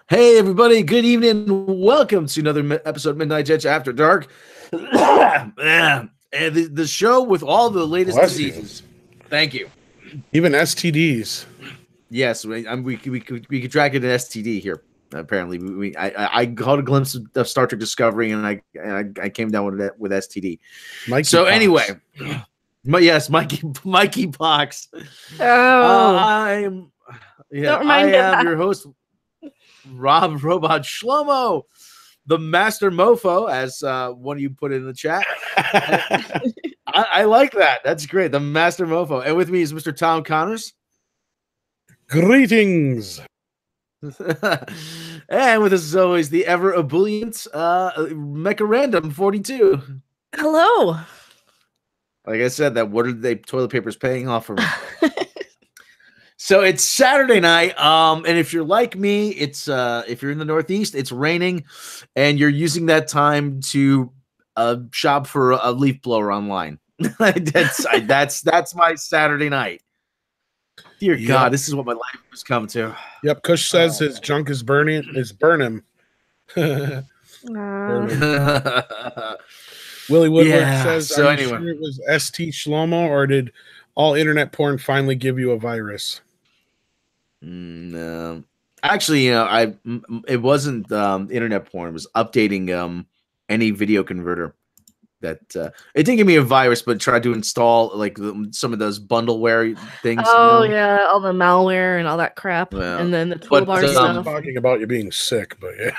Hey, everybody. Good evening. Welcome to another episode of Midnight Judge After Dark. And the show with all the latest Bless you. diseases. Thank you. Even STDs. Yes, we could drag it an STD here. Apparently, I caught a glimpse of Star Trek Discovery, and I came down with STD. Mikey So Pox. anyway, yes, Mikey Pox. Don't remind me of I am that. your host, Rob Robot Shlomo, the Master Mofo, as one of you put in the chat. I like that. That's great. The Master Mofo. And with me is Mr. Tom Connors. Greetings. And with us, as always, the ever ebullient Mecha Random 42. Hello. Like I said, that toilet paper is paying off for me. So it's Saturday night, and if you're like me, it's if you're in the Northeast, it's raining, and you're using that time to shop for a leaf blower online. that's my Saturday night. Dear God, this is what my life has come to. Yep, Kush says his junk is burning. Burn Willie Woodward says, so are anyway. you sure it was ST Shlomo, or did all internet porn finally give you a virus? No. Actually, it wasn't internet porn. It was updating any video converter. That it didn't give me a virus, but tried to install like some of those bundleware things. Oh yeah, all the malware and all that crap, and then the toolbar I'm stuff. talking about you being sick, but yeah.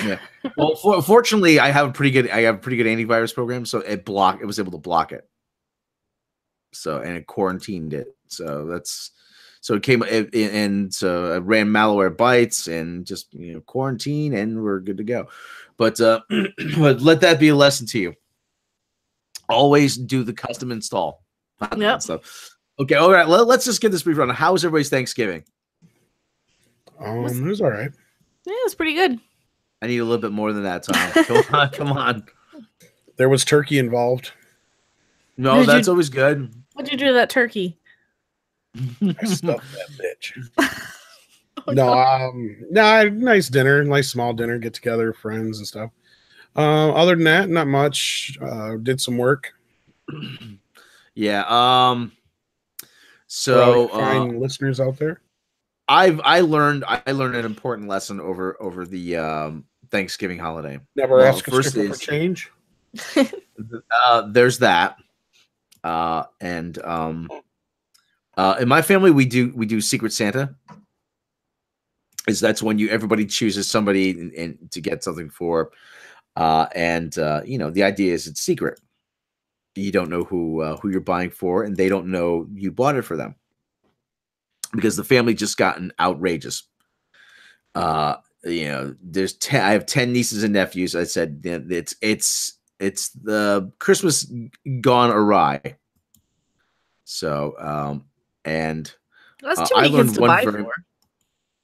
Yeah. Well, fortunately, I have a pretty good antivirus program, so it was able to block it. So and it quarantined it. So it came and so I ran malware bytes and just quarantine, and we're good to go. But but let that be a lesson to you. Always do the custom install. Yep. Stuff. Okay, all right. Let's just get this brief run. How was everybody's Thanksgiving? It was all right. Yeah, it was pretty good. I need a little bit more than that, Tom. Come on. There was turkey involved. No, that's always good. What'd you do to that turkey? I stuffed that bitch. Nice dinner, nice small dinner, get together, friends and stuff. Other than that, not much. Did some work. Yeah. So fine listeners out there. I learned an important lesson over the Thanksgiving holiday. Never ask a stripper for change. There's that. And in my family we do Secret Santa. That's when everybody chooses somebody and to get something for. The idea is it's secret. You don't know who you're buying for, and they don't know you bought it for them because the family just gotten outrageous. I have 10 nieces and nephews. I said it's the Christmas gone awry. So and that's too many kids to buy for.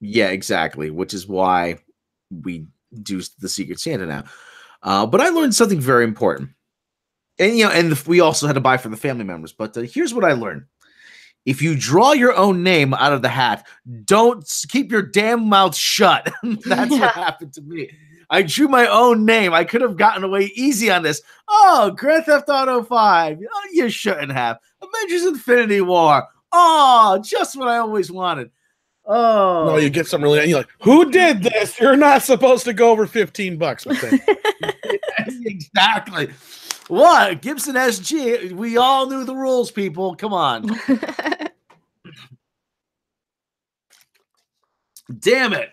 Yeah, exactly. Which is why we do the Secret Santa now. But I learned something very important. And we also had to buy for the family members. But here's what I learned. If you draw your own name out of the hat, don't keep your damn mouth shut. That's what happened to me. I drew my own name. I could have gotten away easy on this. Oh, Grand Theft Auto 5. Oh, you shouldn't have. Avengers Infinity War. Oh, just what I always wanted. Oh. No, you get something really, and you're like, who did this? You're not supposed to go over $15. Exactly. What? Gibson SG. We all knew the rules, people. Come on. Damn it.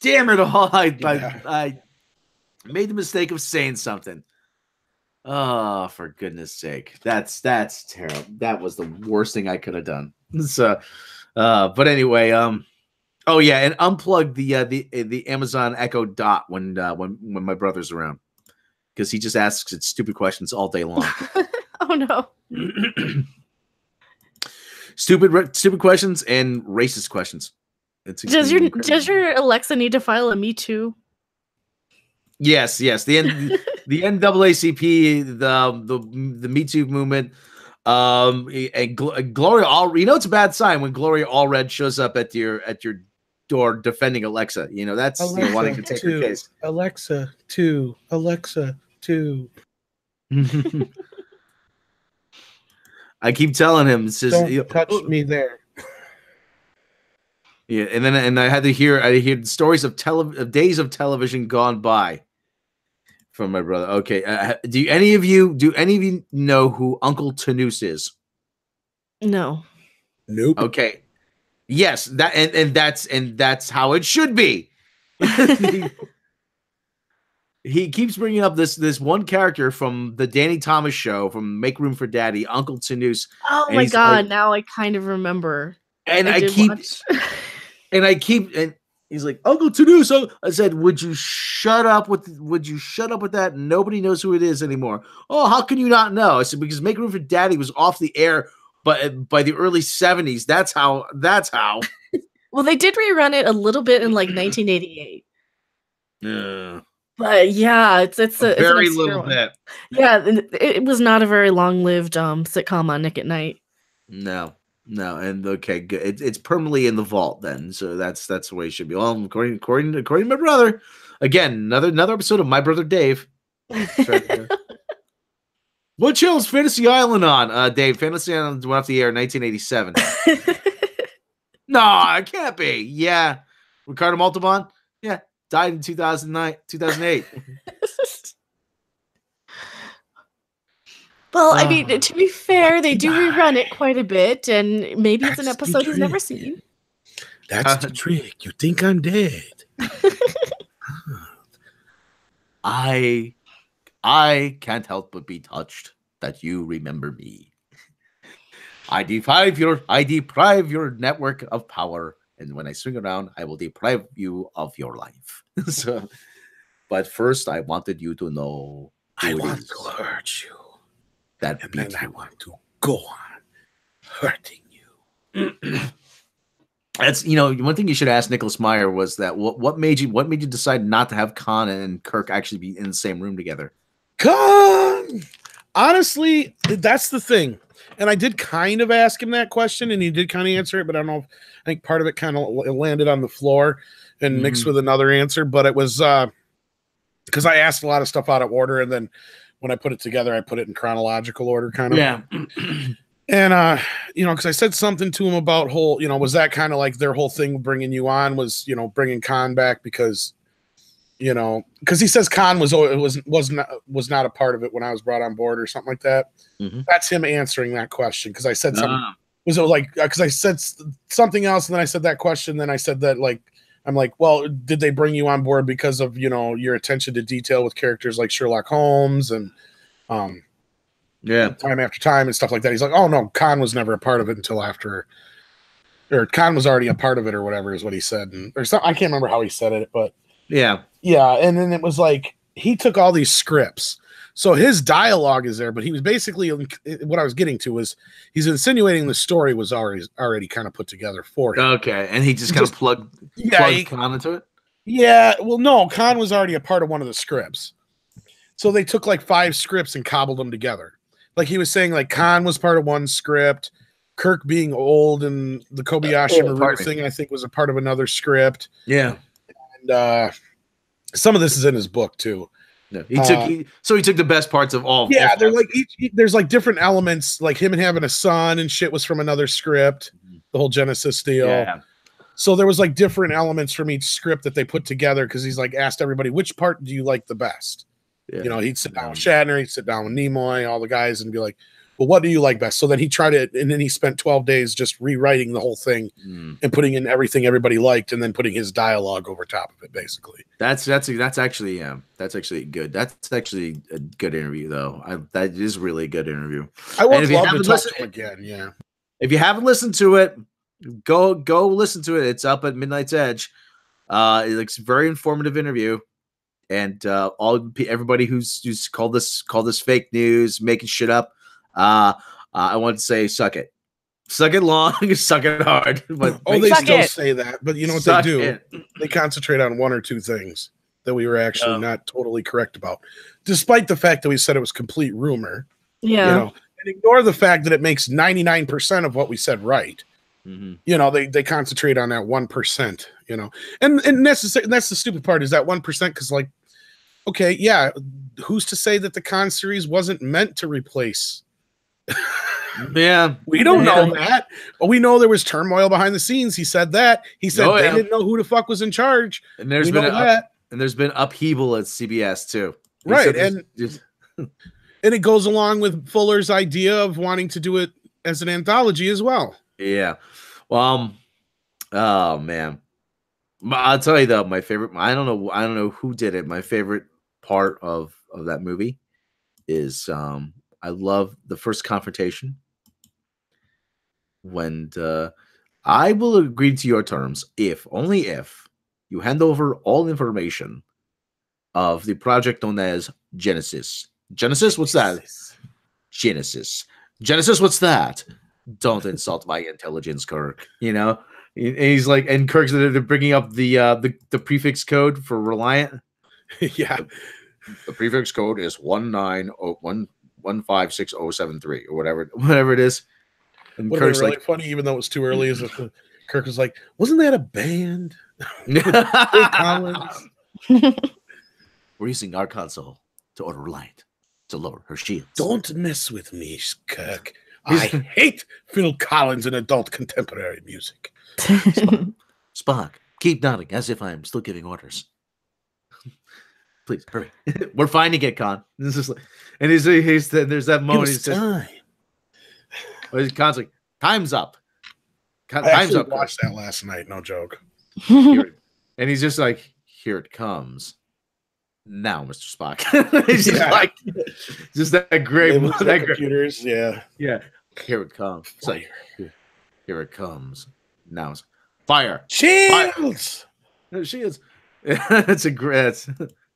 Oh, I made the mistake of saying something. Oh, for goodness sake. That's terrible. That was the worst thing I could have done. So but anyway, oh yeah, and unplug the Amazon Echo Dot when my brother's around. Because he just asks it stupid questions all day long. Oh no! Stupid questions and racist questions. Does your Alexa need to file a Me Too? Yes. The NAACP, the Me Too movement. And Gloria Allred. It's a bad sign when Gloria Allred shows up at your door defending Alexa. You know, that's wanting to take her case. Alexa 2, Alexa 2. I keep telling him, it says, don't touch me there. Yeah, and I had to hear stories of days of television gone by from my brother. Okay, do any of you know who Uncle Tanous is? No. Nope. Okay. Yes, that's how it should be. He keeps bringing up this one character from the Danny Thomas show from Make Room for Daddy, Uncle Tanous. Oh my God! Like, now I kind of remember. And I keep and he's like, Uncle Tanous. I said, would you shut up with that? Nobody knows who it is anymore. Oh, how can you not know? I said, because Make Room for Daddy was off the air, but by the early 70s. That's how. Well, they did rerun it a little bit in like 1988. Yeah. But yeah, it's a very little bit. Yeah, it was not a very long-lived sitcom on Nick at Night. No, and okay, good. It's permanently in the vault then, so that's the way it should be. Well, according to my brother, again, another episode of My Brother Dave. What channel is Fantasy Island on? Dave, Fantasy Island went off the air in 1987. No, it can't be. Yeah, Ricardo Montalban. Yeah. Died in 2008. Well, I mean, to be fair, they do rerun it quite a bit, and maybe it's an episode he's never seen. That's the trick. You think I'm dead. I can't help but be touched that you remember me. I deprive your network of power. And when I swing around, I will deprive you of your life. But first, I wanted you to know. I want to hurt you. And then I want to go on hurting you. That's one thing you should ask Nicholas Meyer was that what made you decide not to have Khan and Kirk actually be in the same room together? Khan, honestly, that's the thing. And I did kind of ask him that question, and he did kind of answer it, but I don't know. I think part of it kind of landed on the floor and mixed with another answer. But it was because I asked a lot of stuff out of order, and then when I put it together, I put it in chronological order, kind of. Yeah. And because I said something to him about was that kind of like their whole thing bringing you on was bringing Khan back because. Because he says Khan was not a part of it when I was brought on board or something like that. Mm-hmm. That's him answering that question because I said something. Was it like because I said something else and then I said that question? Then I said that I'm like, well, did they bring you on board because of your attention to detail with characters like Sherlock Holmes and Time After Time and stuff like that? He's like, oh no, Khan was never a part of it until after, or Khan was already a part of it or whatever is what he said, or something. I can't remember how he said it, but. Yeah, and then it was like he took all these scripts. So his dialogue is there, but he was basically what I was getting to was he's insinuating the story was already kind of put together for him. Okay, and he just kind of plugged Khan into it? Yeah, well, no, Khan was already a part of one of the scripts. So they took like 5 scripts and cobbled them together. Like he was saying like Khan was part of one script, Kirk being old and the Kobayashi Maru thing I think was a part of another script. Yeah. And some of this is in his book too. Yeah. He took the best parts of all. Yeah, they're like there's like different elements, like him and having a son and shit was from another script. The whole Genesis deal. Yeah. So there was like different elements from each script that they put together because he's like asked everybody which part do you like the best. Yeah. He'd sit down with Shatner, he'd sit down with Nimoy, all the guys, and be like, well, what do you like best? So then he tried it, and then he spent 12 days just rewriting the whole thing and putting in everything everybody liked, and then putting his dialogue over top of it, basically. That's actually good. That's actually a good interview, though. That is really a good interview. I would love to talk to him again. Yeah. If you haven't listened to it, go listen to it. It's up at Midnight's Edge. It's a very informative interview, and everybody who's called this fake news, making shit up. I want to say, suck it long, suck it hard. But they still say that. But you know what they do? They concentrate on one or two things that we were actually not totally correct about, despite the fact that we said it was complete rumor. Yeah, and ignore the fact that it makes 99% of what we said right. You know, they concentrate on that 1%. You know, and that's the stupid part is that 1% because like, okay, yeah, who's to say that the Khan series wasn't meant to replace? Yeah, we don't know that, but we know there was turmoil behind the scenes. He said that. He said they didn't know who the fuck was in charge. And there's been upheaval at CBS too. Right, and it goes along with Fuller's idea of wanting to do it as an anthology as well. Yeah. Well, oh man. I'll tell you though, my favorite. I don't know who did it. My favorite part of that movie is I love the first confrontation when I will agree to your terms only if you hand over all information of the project known as Genesis. Genesis, what's that? Genesis. Genesis, what's that? Don't insult my intelligence, Kirk. You know. And he's like, and Kirk's they're bringing up the prefix code for Reliant. Yeah, the prefix code is 190156073 or whatever it is. And would Kirk's really like, funny, even though it was too early. Is Kirk was like, wasn't that a band? We're using our console to order Reliant to lower her shields. Don't mess with me, Kirk. I hate Phil Collins and adult contemporary music. Spock, keep nodding as if I'm still giving orders. Please hurry. We're finding it, Khan. This is like, and he's there's that moment. He says, Khan's like, time's up. Time's up. I watched that last night. No joke. And he's just like, here it comes. Now, Mr. Spock. He's just like, just that great. That computers, yeah. Here it comes. It's like, here it comes. Now it's fire. Shields. Fire. Shields. That's a great.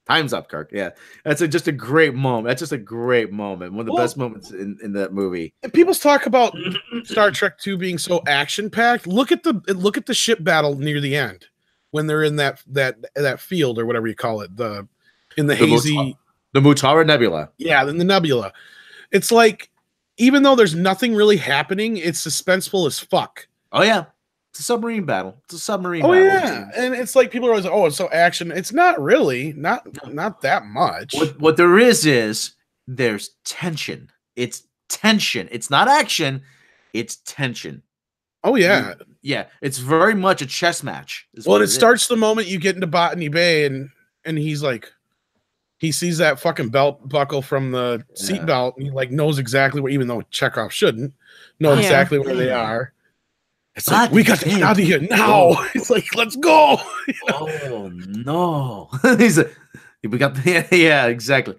Time's up, Kirk. Yeah, that's just a great moment. That's just a great moment. One of the best moments in that movie. And people talk about Star Trek 2 being so action packed. Look at the ship battle near the end when they're in that field or whatever you call it. In the hazy, the Mutara Nebula. Yeah, in the nebula. It's like, even though there's nothing really happening, it's suspenseful as fuck. Oh yeah, it's a submarine battle. It's a submarine battle. Yeah, and it's like people are always like, oh, it's so action. It's not really, not that much. What there is there's tension. It's tension. It's not action. It's tension. Oh yeah, yeah. It's very much a chess match. Well, it starts the moment you get into Botany Bay, and he's like. He sees that fucking belt buckle from the seat belt, and he like knows exactly where, even though Chekhov shouldn't know exactly where they are. It's like, we got to get out of here now. It's like, let's go. Oh no! He's like, we got exactly.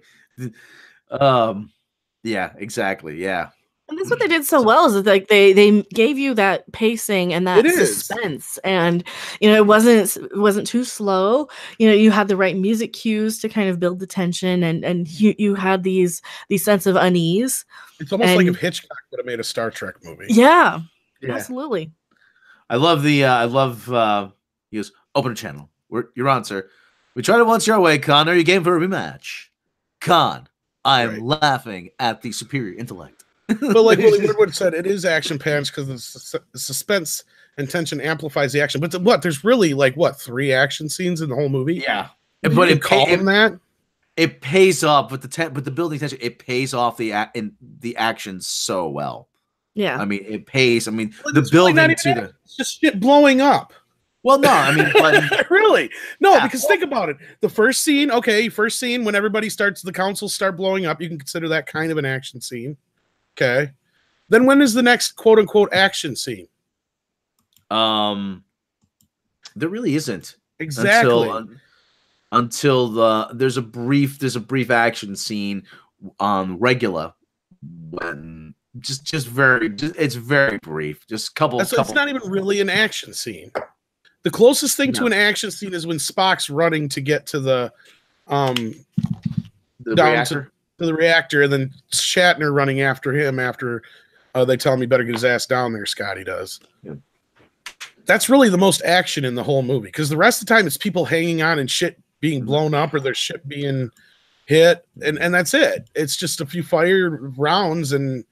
Yeah, exactly. Yeah. And that's what they did so well is like they gave you that pacing and that suspense, and it wasn't too slow. You had the right music cues to kind of build the tension, and you had these sense of unease. It's almost like if Hitchcock would have made a Star Trek movie. Yeah. Absolutely. I love he goes, open a channel. You're on, sir. We tried it once your way, Khan. Are you game for a rematch? Khan, I'm laughing at the superior intellect. But like Willie Woodward said, it is action packed because the suspense and tension amplifies the action. But there's really 3 action scenes in the whole movie? Yeah, but it pays off. But the building tension, it pays off the action so well. Yeah, I mean it pays. I mean the building it's just shit blowing up. Well, no, I mean really no, because think about it. The first scene when everybody the councils start blowing up, you can consider that kind of an action scene. Okay. Then when is the next quote unquote action scene? There really isn't. Exactly. Until there's a brief action scene on Regula when it's very brief. Just a couple. It's not even really an action scene. The closest thing to an action scene is when Spock's running to get to the reactor. To the reactor, and then Shatner running after him after they tell him he better get his ass down there. Scotty does. Yeah. That's really the most action in the whole movie, because the rest of the time it's people hanging on and shit being blown up or their ship being hit, and that's it. It's just a few fire rounds, and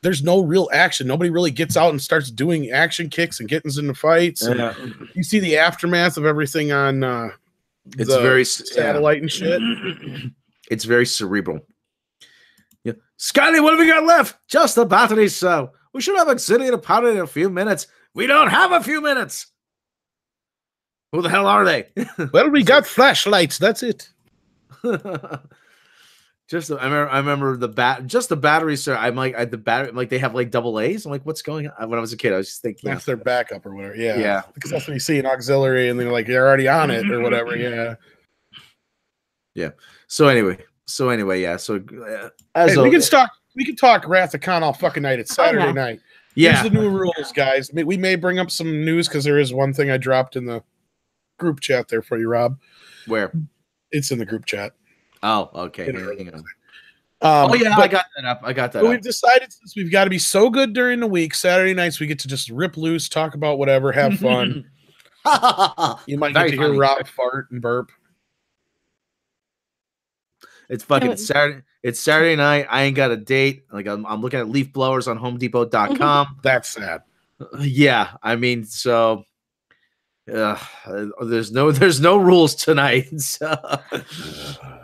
there's no real action. Nobody really gets out and starts doing action kicks and getting into fights. Yeah. You see the aftermath of everything on It's very satellite and shit. It's very cerebral. Yeah. Scotty, what have we got left? Just the batteries, so we should have auxiliary power in a few minutes. We don't have a few minutes. Who the hell are they? Well, we got flashlights. That's it. I remember the batteries, sir. I'm like the battery, like they have like double A's. I'm like, what's going on? When I was a kid, I was just thinking that's their backup or whatever. Yeah, yeah, because that's what you see in auxiliary, and they're like they're already on it or whatever. Yeah, yeah. So anyway, yeah. So we can talk Wrath of Khan all fucking night. It's Saturday night. Yeah. Here's the new rules, guys. We may bring up some news because there is one thing I dropped in the group chat there for you, Rob. Where? It's in the group chat. Oh, okay. Hang on. I got that up. But we've decided since we've got to be so good during the week, Saturday nights we get to just rip loose, talk about whatever, have fun. You might get to hear Rob fart and burp. It's fucking Saturday. It's Saturday night. I ain't got a date. Like I'm looking at leaf blowers on HomeDepot.com. That's sad. Yeah, I mean, so there's no rules tonight. So.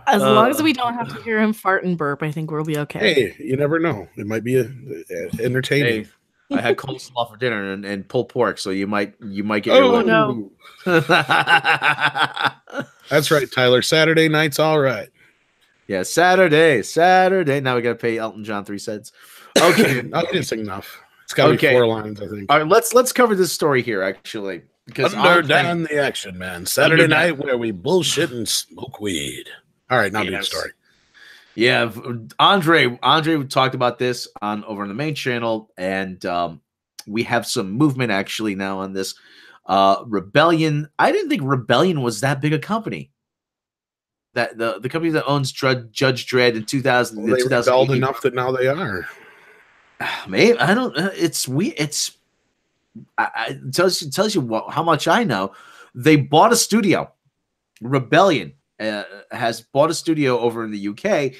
As long as we don't have to hear him fart and burp, I think we'll be okay. Hey, you never know. It might be entertaining. Hey, I had coleslaw for dinner and pulled pork, so you might get your way. No. That's right, Tyler. Saturday night's all right. Yeah, Saturday. Now we got to pay Elton John 3 cents. Okay, it's enough. It's got to be 4 lines, I think. All right, let's cover this story here actually. Because down the action, man. Saturday night where we bullshit and smoke weed. All right, now do the story. Yeah, Andre talked about this over on the main channel, and we have some movement actually now on this. Rebellion. I didn't think Rebellion was that big a company. That the company that owns Judge Dredd in 2000. They rebelled enough that now they are. Maybe I don't. It's weird. It tells you how much I know. They bought a studio. Rebellion has bought a studio over in the UK,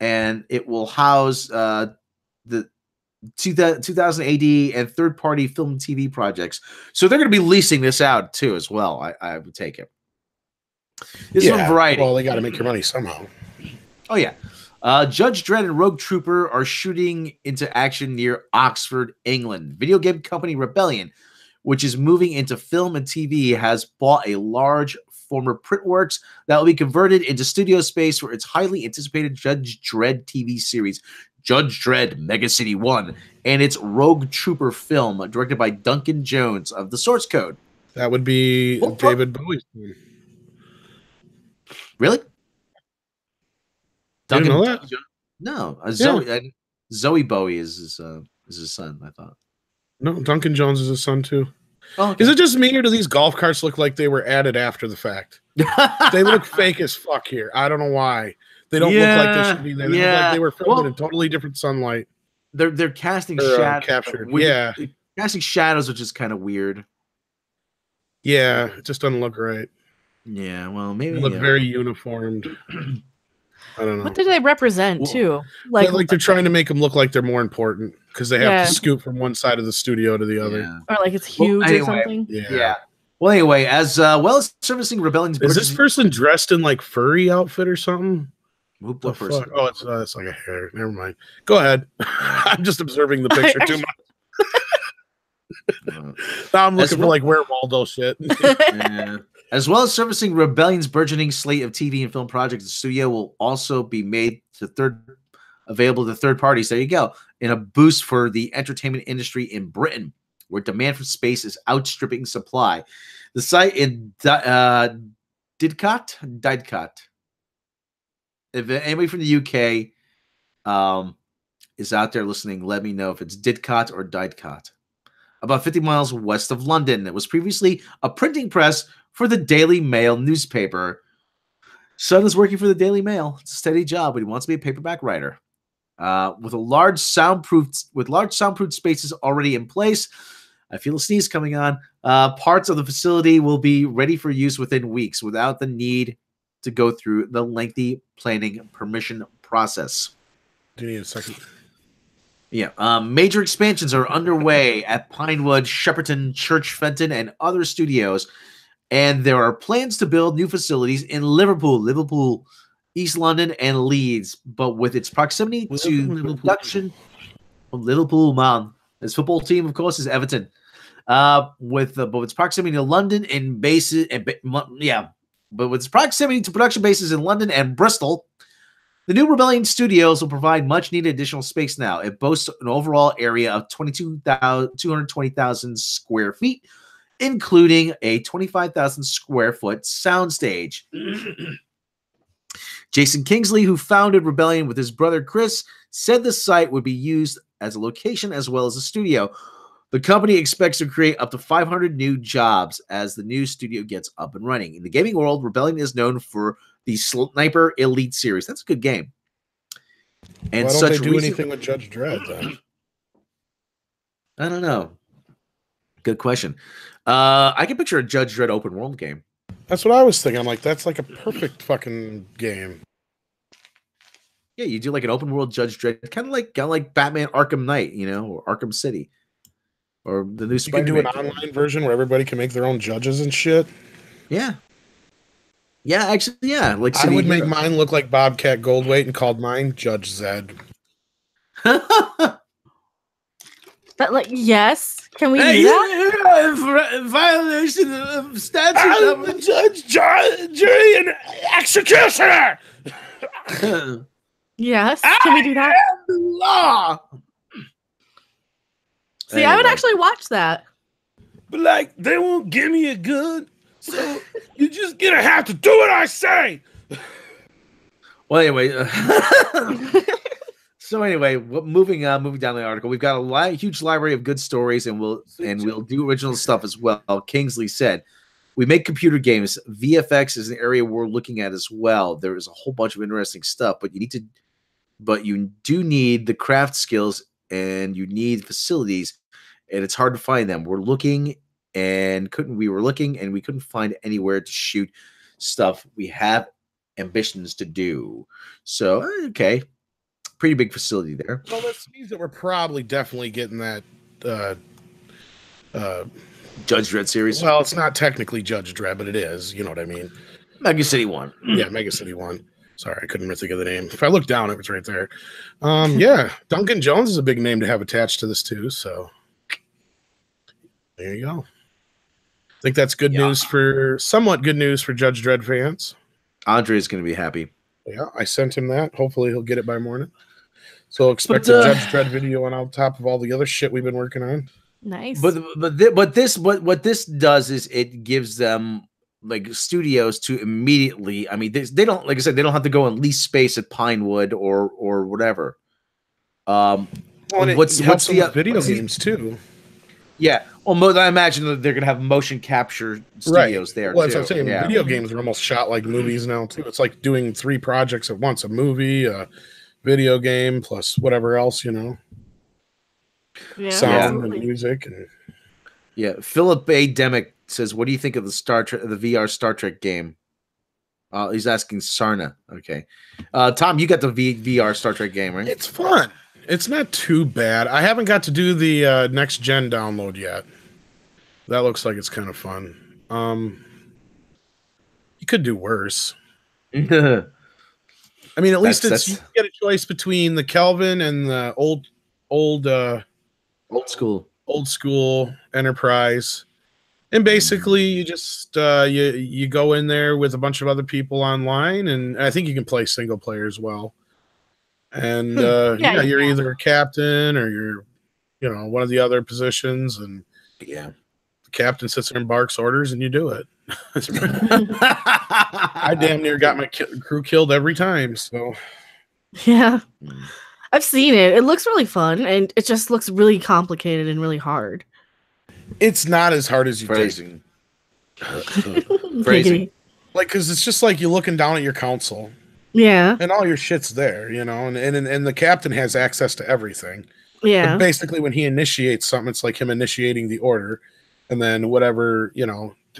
and it will house the 2000 AD and third-party film and TV projects. So they're going to be leasing this out too, as well. I would take it. This is on Variety. Well, they got to make your money somehow. Oh yeah. Judge Dredd and Rogue Trooper are shooting into action near Oxford, England. Video game company Rebellion, which is moving into film and TV, has bought a large former printworks that will be converted into studio space for its highly anticipated Judge Dredd TV series, Judge Dredd Mega City 1, and its Rogue Trooper film, directed by Duncan Jones of The Source Code. That would be David Bowie's. Really? Duncan, you know that? No, Zoe Bowie is his son. I thought. No, Duncan Jones is his son too. Oh, okay. Is it just me, or do these golf carts look like they were added after the fact? They look fake as fuck here. I don't know why. They don't look like they should be there. They look like they were filmed in totally different sunlight. They're casting shadows. Captured. Casting shadows, which is kind of weird. Yeah, it just doesn't look right. Yeah, well, maybe they look very uniformed. I don't know. What do they represent too? Like they're trying to make them look like they're more important because they have to scoot from one side of the studio to the other, or like it's huge or something. Yeah. Well, anyway, as well as servicing Rebellion's. Is this person dressed in like furry outfit or something? What person? Oh, it's like a hair. Never mind. Go ahead. I'm just observing the picture too much. Now I'm looking for like Where Waldo shit. Yeah. As well as servicing Rebellion's burgeoning slate of TV and film projects, the studio will also be made available to third parties. There you go. In a boost for the entertainment industry in Britain, where demand for space is outstripping supply. The site in Didcot. If anybody from the UK is out there listening, let me know if it's Didcot or Didcot. About 50 miles west of London. It was previously a printing press for the Daily Mail newspaper. Son is working for the Daily Mail. It's a steady job, but he wants to be a paperback writer. With large soundproof spaces already in place, I feel a sneeze coming on. Parts of the facility will be ready for use within weeks without the need to go through the lengthy planning permission process. Do you need a second? Yeah. Major expansions are underway at Pinewood, Shepperton, Church Fenton, and other studios. And there are plans to build new facilities in Liverpool, East London, and Leeds. But with its proximity to production, Liverpool, man, his football team, of course, is Everton. With its proximity to London and bases, but with its proximity to production bases in London and Bristol, the new Rebellion Studios will provide much-needed additional space now. It boasts an overall area of 220,000 square feet, including a 25,000 square foot soundstage. Jason Kingsley, who founded Rebellion with his brother Chris, said the site would be used as a location as well as a studio. The company expects to create up to 500 new jobs as the new studio gets up and running. In the gaming world, Rebellion is known for the Sniper Elite series. That's a good game. And why don't they do anything with Judge Dredd then? I don't know. Good question. I can picture a Judge Dredd open world game. That's what I was thinking. I'm like, that's like a perfect fucking game. Yeah, you do like an open world Judge Dredd, kind of like Batman Arkham Knight, or Arkham City, or the new Spider-Man. You can do an online version where everybody can make their own judges and shit. Yeah. Yeah, actually, yeah. Like I would make mine look like Bobcat Goldthwait and called mine Judge Zed. But yes, can we do that? Violation of statute of the judge, jury, and executioner. Yes, can we do that? Law. See, I would actually watch that. But like, they won't give me a gun. So you're just gonna have to do what I say. Well, anyway, moving down the article, we've got a huge library of good stories, and we'll do original stuff as well. Kingsley said, "We make computer games. VFX is an area we're looking at as well. There is a whole bunch of interesting stuff, but you do need the craft skills, and you need facilities, and it's hard to find them. We're looking." And we couldn't find anywhere to shoot stuff we have ambitions to do. So, okay. Pretty big facility there. Well, that means that we're probably definitely getting that Judge Dredd series. Well, it's not technically Judge Dredd, but it is. You know what I mean? Mega City 1. Yeah, Mega City 1. Sorry, I couldn't think of the name. If I look down, it was right there. Yeah, Duncan Jones is a big name to have attached to this too. So there you go. I think that's somewhat good news for Judge Dredd fans. Andre's going to be happy. Yeah, I sent him that. Hopefully he'll get it by morning. So expect a Judge Dredd video on top of all the other shit we've been working on. Nice. But what this does is it gives them like studios to immediately. I mean, they don't, like I said, they don't have to go and lease space at Pinewood or whatever. What's the video games too? Yeah. Well, I imagine that they're going to have motion capture studios there. Well, that's what I'm saying. Yeah. Video games are almost shot like movies now, too. It's like doing 3 projects at once. A movie, a video game, plus whatever else, Yeah. Sound and music. And... Yeah. Philip A. Demick says, what do you think of the VR Star Trek game? He's asking Sarna. Okay. Tom, you got the VR Star Trek game, right? It's fun. It's not too bad. I haven't got to do the next gen download yet. That looks like it's kind of fun. You could do worse. I mean, at least you get a choice between the Kelvin and the old school Enterprise. And basically, you just you go in there with a bunch of other people online, and I think you can play single player as well. And you're either a captain or you're, one of the other positions, and the captain sits there and barks orders, and you do it. I damn near got my crew killed every time. So yeah, I've seen it. It looks really fun, and it just looks really complicated and really hard. It's not as hard as you think. Phrasing. Like, because it's just like you're looking down at your console. Yeah. And all your shit's there, and the captain has access to everything. Yeah. But basically, when he initiates something, it's like him initiating the order. And then whatever,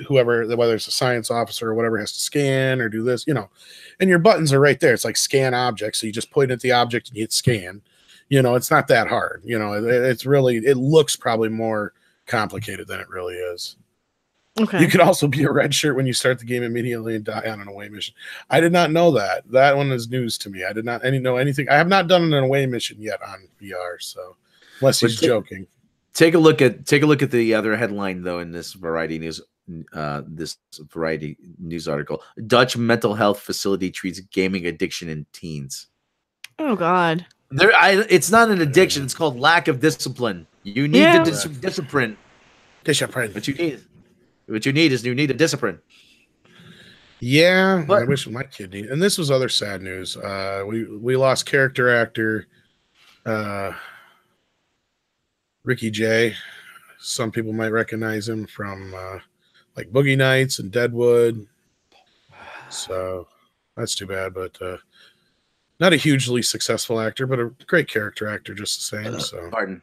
whoever, whether it's a science officer or whatever, has to scan or do this, and your buttons are right there. It's like scan object. So you just point at the object and you hit scan. You know, it's not that hard. You know, it's really, it looks probably more complicated than it really is. Okay. You could also be a red shirt when you start the game immediately and die on an away mission. I did not know that. That one is news to me. I did not know anything. I have not done an away mission yet on VR. So unless he's joking. Take a look at the other headline though in this Variety News article. Dutch mental health facility treats gaming addiction in teens. Oh God. It's not an addiction. It's called lack of discipline. You need the discipline. Discipline. What you need is a discipline. Yeah, but I wish my kid needed. And this was other sad news. We lost character actor Ricky Jay. Some people might recognize him from like Boogie Nights and Deadwood. So that's too bad, but not a hugely successul actor, but a great character actor just the same. So pardon.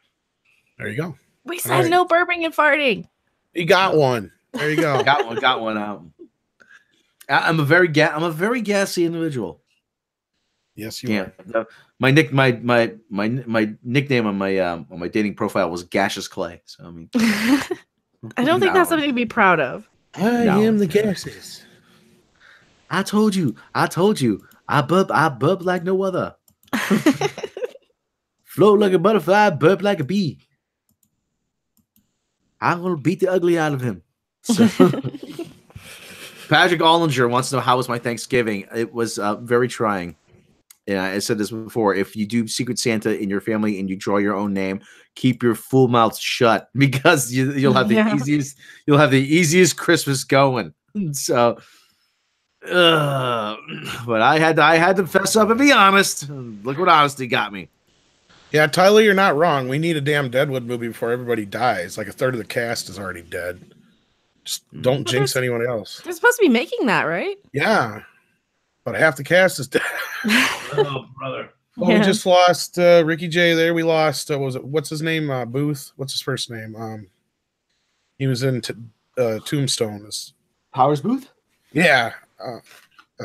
There you go. We said no burping and farting. You got one. There you go. got one out. I'm a very gassy individual. Yes, you are. My nickname on my dating profile was Gaseous Clay. So I mean, I don't think that's something to be proud of. I am the gases. I told you. I burp like no other. Float like a butterfly, burp like a bee. I'm gonna beat the ugly out of him. So. Patrick Ollinger wants to know how was my Thanksgiving. It was very trying. Yeah, I said this before. If you do Secret Santa in your family and you draw your own name, keep your full mouth shut because you'll have the easiest Christmas going. So, but I had to fess up and be honest. Look what honesty got me. Yeah, Tyler, you're not wrong. We need a damn Deadwood movie before everybody dies. Like a third of the cast is already dead. Just don't jinx anyone else. They're supposed to be making that, right? Yeah. But half the cast is dead. Oh, brother. Well, we just lost Ricky Jay there. We lost, what's his name? Booth. What's his first name? He was in Tombstone. Powers Booth? Yeah. I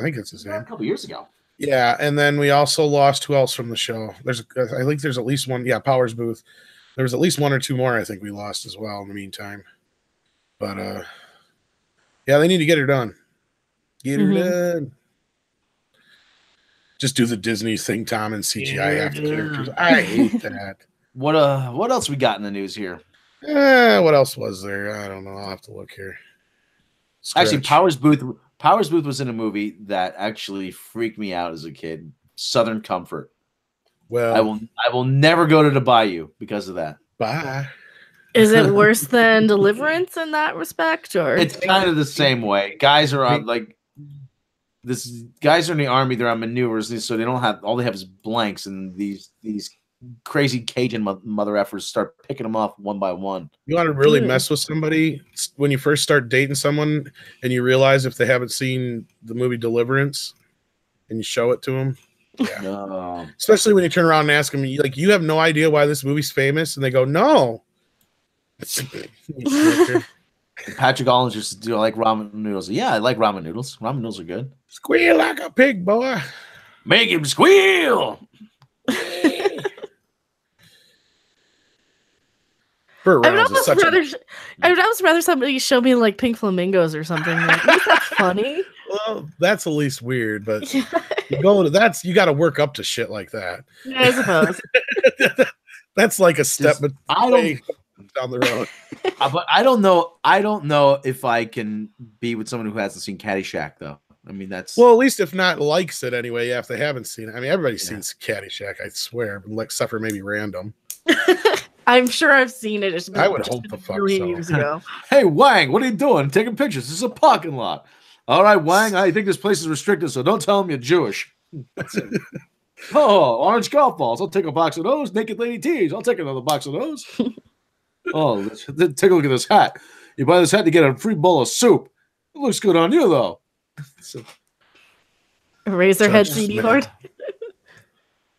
think that's his name. A couple years ago. Yeah, and then we also lost who else from the show? I think there's at least one. Yeah, Powers Booth. There was at least one or two more I think we lost as well in the meantime. But yeah, they need to get her done. Get her done. Just do the Disney thing, Tom, and CGI half the characters. I hate that. What else we got in the news here? What else was there? I don't know. I'll have to look here. Actually, Powers Booth was in a movie that actually freaked me out as a kid. Southern Comfort. Well, I will never go to the Bayou because of that. Bye. Is it worse than Deliverance in that respect, or it's kind of the same way? Guys are on guys are in the army. They're on maneuvers, so they don't have all they have is blanks, and these crazy Cajun mother effers start picking them off one by one. You want to really mess with somebody when you first start dating someone, and you realize if they haven't seen the movie Deliverance, and you show it to them. Yeah. No. Especially when you turn around and ask them, like, you have no idea why this movie's famous, and they go, no. Patrick Ollinger, do I like ramen noodles? Yeah, I like ramen noodles. Ramen noodles are good. Squeal like a pig, boy. Make him squeal. I would almost rather somebody show me like pink flamingos or something. Like, that's funny. Well, that's at least weird, but you got to work up to shit like that. Yeah, I suppose. That's like a step down the road. But I don't know if I can be with someone who hasn't seen Caddyshack though. I mean, that's well, at least if not likes it anyway. Yeah, if they haven't seen it, I mean, everybody's seen Caddyshack, I swear, except for maybe random. I'm sure I've seen it. I would hope the fuck so. Years ago. Hey, Wang, what are you doing? Taking pictures. This is a parking lot. All right, Wang, I think this place is restricted, so don't tell them you're Jewish. Oh, orange golf balls. I'll take a box of those. Naked lady tees. I'll take another box of those. Oh, take a look at this hat. You buy this hat to get a free bowl of soup. It looks good on you, though. Eraserhead CD board.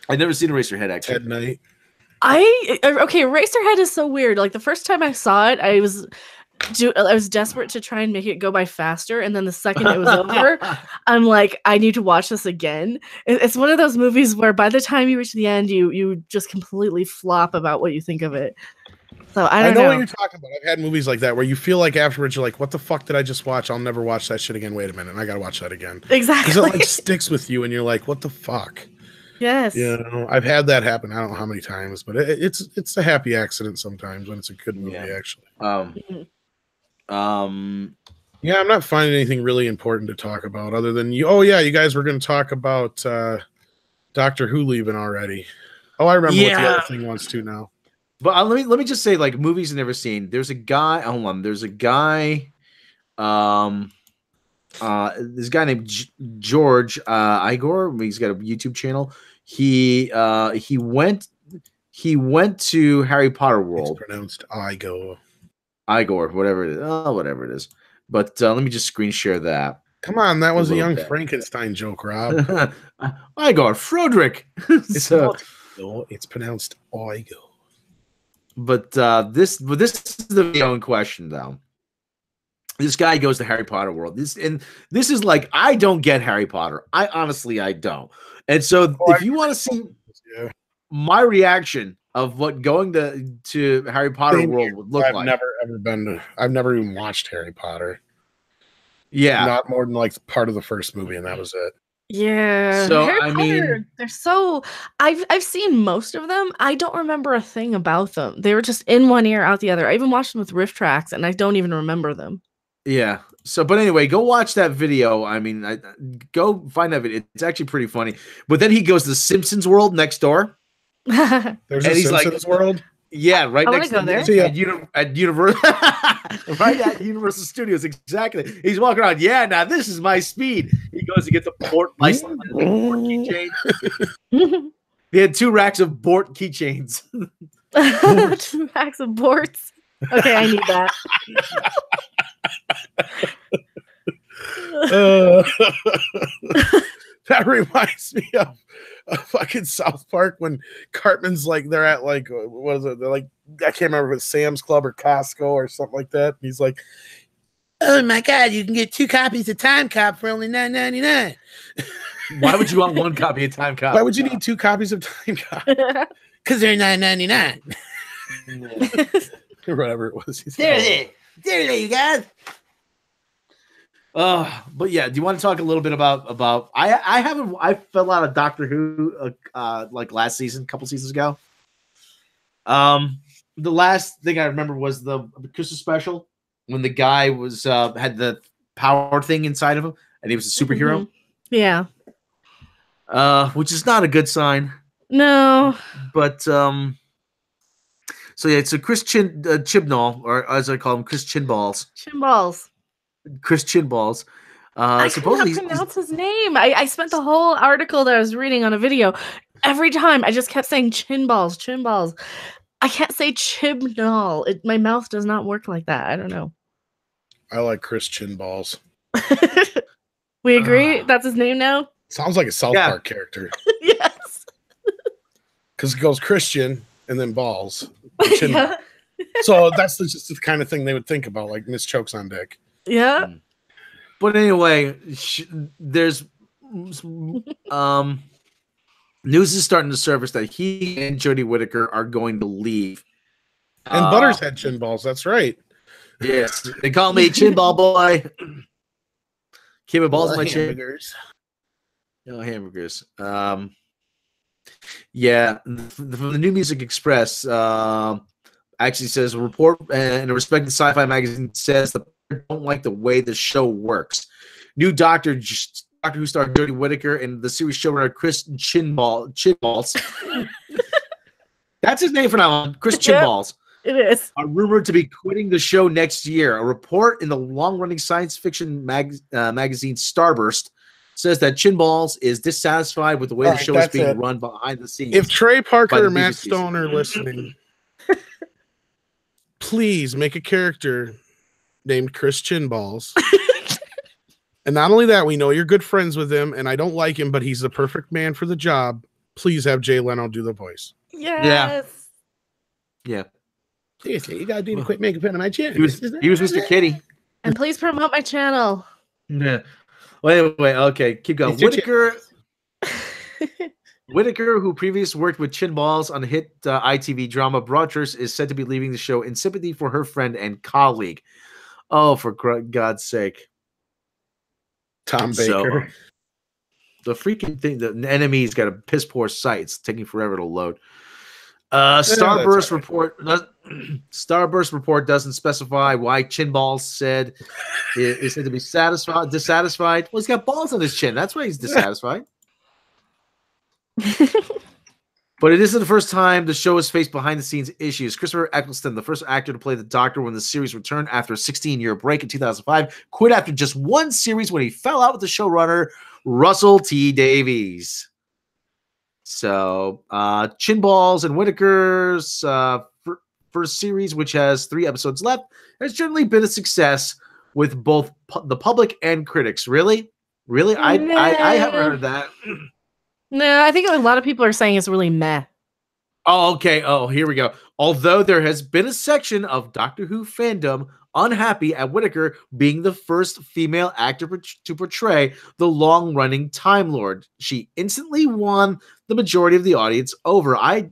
I've never seen Eraserhead, actually. Ted Knight. Okay, Eraserhead is so weird. Like the first time I saw it, I was I was desperate to try and make it go by faster, and then the second it was over, I'm like, I need to watch this again. It's one of those movies where by the time you reach the end, you just completely flop about what you think of it. So I don't know what you're talking about. I've had movies like that where you feel like afterwards you're like, what the fuck did I just watch? I'll never watch that shit again. Wait a minute, I gotta watch that again. Exactly. Because it like sticks with you and you're like, what the fuck? Yes. You know, I've had that happen. I don't know how many times, but it's a happy accident sometimes when it's a good movie, actually. Yeah, I'm not finding anything really important to talk about other than you. Oh yeah, you guys were going to talk about Doctor Who leaving already. Oh, I remember what the other thing was too now. But let me just say, like, movies I've never seen. There's a guy. Hold on. There's a guy. This guy named George Igor. He's got a YouTube channel. He went to Harry Potter World. It's pronounced Igor, whatever it is. Oh, whatever it is. But let me just screen share that. Come on, that was a young Frankenstein joke, Rob. Igor Frederick. It's pronounced Igor. But this is the video in question, though. This guy goes to Harry Potter World. This is like, I don't get Harry Potter. I honestly don't. And so if you want to see my reaction of what going to Harry Potter World would look like. I've never even watched Harry Potter. Yeah. Not more than like part of the first movie, and that was it. Yeah. So Harry I Potter, mean, they're so I've seen most of them. I don't remember a thing about them. They were just in one ear, out the other. I even watched them with riff tracks, and I don't even remember them. Yeah. So, but anyway, go watch that video. I mean, go find that video. It's actually pretty funny. But then he goes to the Simpsons World next door. There's a Simpsons World. Yeah, right I next to there. At Universal, right at Universal Studios. Exactly. He's walking around. Yeah, now this is my speed. He goes to get the Bort license, Bort keychain. He had 2 racks of Bort keychains. 2 racks of Borts. Okay, I need that. That reminds me of fucking South Park when Cartman's like, they're at like, what is it? They're like, I can't remember if it's Sam's Club or Costco or something like that. And he's like, oh my God, you can get 2 copies of Time Cop for only $9.99. Why would you want 1 copy of Time Cop? Why would you need 2 copies of Time Cop? Because they're $9.99. Or whatever it was. There you guys. But yeah, do you want to talk a little bit about I fell out of Doctor Who like last season, a couple seasons ago. The last thing I remember was the Christmas special when the guy was had the power thing inside of him and he was a superhero. Yeah. Which is not a good sign. No. But so yeah, it's a Chris Chibnall, or as I call him, Chris Chinballs. Chris Chinballs. I couldn't pronounce his name. I spent the whole article that I was reading on a video. Every time I just kept saying Chinballs. I can't say Chibnall. My mouth does not work like that. I don't know. I like Chris Chinballs. We agree? That's his name now? Sounds like a South Park character. Yes. Because it goes Christian and then balls. Yeah. So that's just the kind of thing they would think about, like Miss Chokes on Dick. Yeah. But anyway, there's news is starting to surface that he and Jodie Whittaker are going to leave. And Butters had chin balls. That's right. Yes. They call me Chin Ball Boy. Keep my balls in my chin. No hamburgers. Yeah. From the New Music Express, actually says a report in a respected sci-fi magazine says the don't like the way the show works. New Doctor Who star Jodie Whittaker and the series showrunner Chris Chinballs. That's his name for now on. Chris Chinballs. It is. Are rumored to be quitting the show next year. A report in the long-running science fiction magazine Starburst says that Chinballs is dissatisfied with the way the show is being run behind the scenes. If Trey Parker or Matt Stone are listening, please make a character named Chris Chinballs. And not only that, we know you're good friends with him, and I don't like him, but he's the perfect man for the job. Please have Jay Leno do the voice. Yes. Yeah. Seriously, you gotta do to quit making fun of my chin. He was Mr. Kitty. And please promote my channel. Yeah. Well, anyway, okay, keep going. Whitaker, who previously worked with Chin Balls on the hit ITV drama Broadchurch, is said to be leaving the show in sympathy for her friend and colleague. Oh, for God's sake. Tom Baker. The freaking thing, the enemy's got a piss poor site. It's taking forever to load. Starburst report doesn't specify why Chin Balls said is said to be dissatisfied. Well, he's got balls on his chin. That's why he's dissatisfied. But it isn't the first time the show has faced behind-the-scenes issues. Christopher Eccleston, the first actor to play the Doctor when the series returned after a 16-year break in 2005, quit after just one series when he fell out with the showrunner, Russell T. Davies. So, Chin Balls and Whitaker's first series, which has 3 episodes left, has generally been a success with both the public and critics. Really? I haven't heard that. No, I think a lot of people are saying it's really meh. Oh, okay. Oh, here we go. Although there has been a section of Doctor Who fandom unhappy at Whitaker being the first female actor to portray the long-running Time Lord. She instantly won the majority of the audience over. I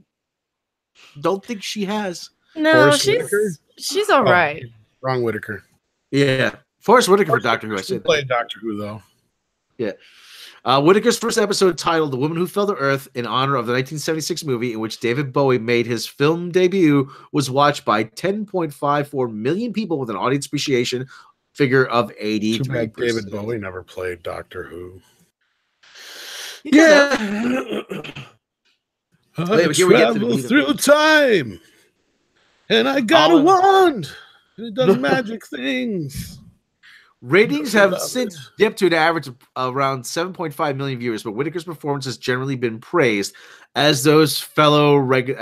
don't think she has. No, she's all right. Wrong Whitaker. Yeah. Forrest Whitaker for Doctor Who. I said played Doctor Who, though. Yeah. Whitaker's first episode, titled The Woman Who Fell to Earth, in honor of the 1976 movie in which David Bowie made his film debut, was watched by 10.54 million people with an audience appreciation figure of 83%. Too bad David Bowie never played Doctor Who. Yeah. I travel through time, and I got a wand, and it does magic things. Ratings have since dipped to an average of around 7.5 million viewers, but Whitaker's performance has generally been praised as those of fellow regular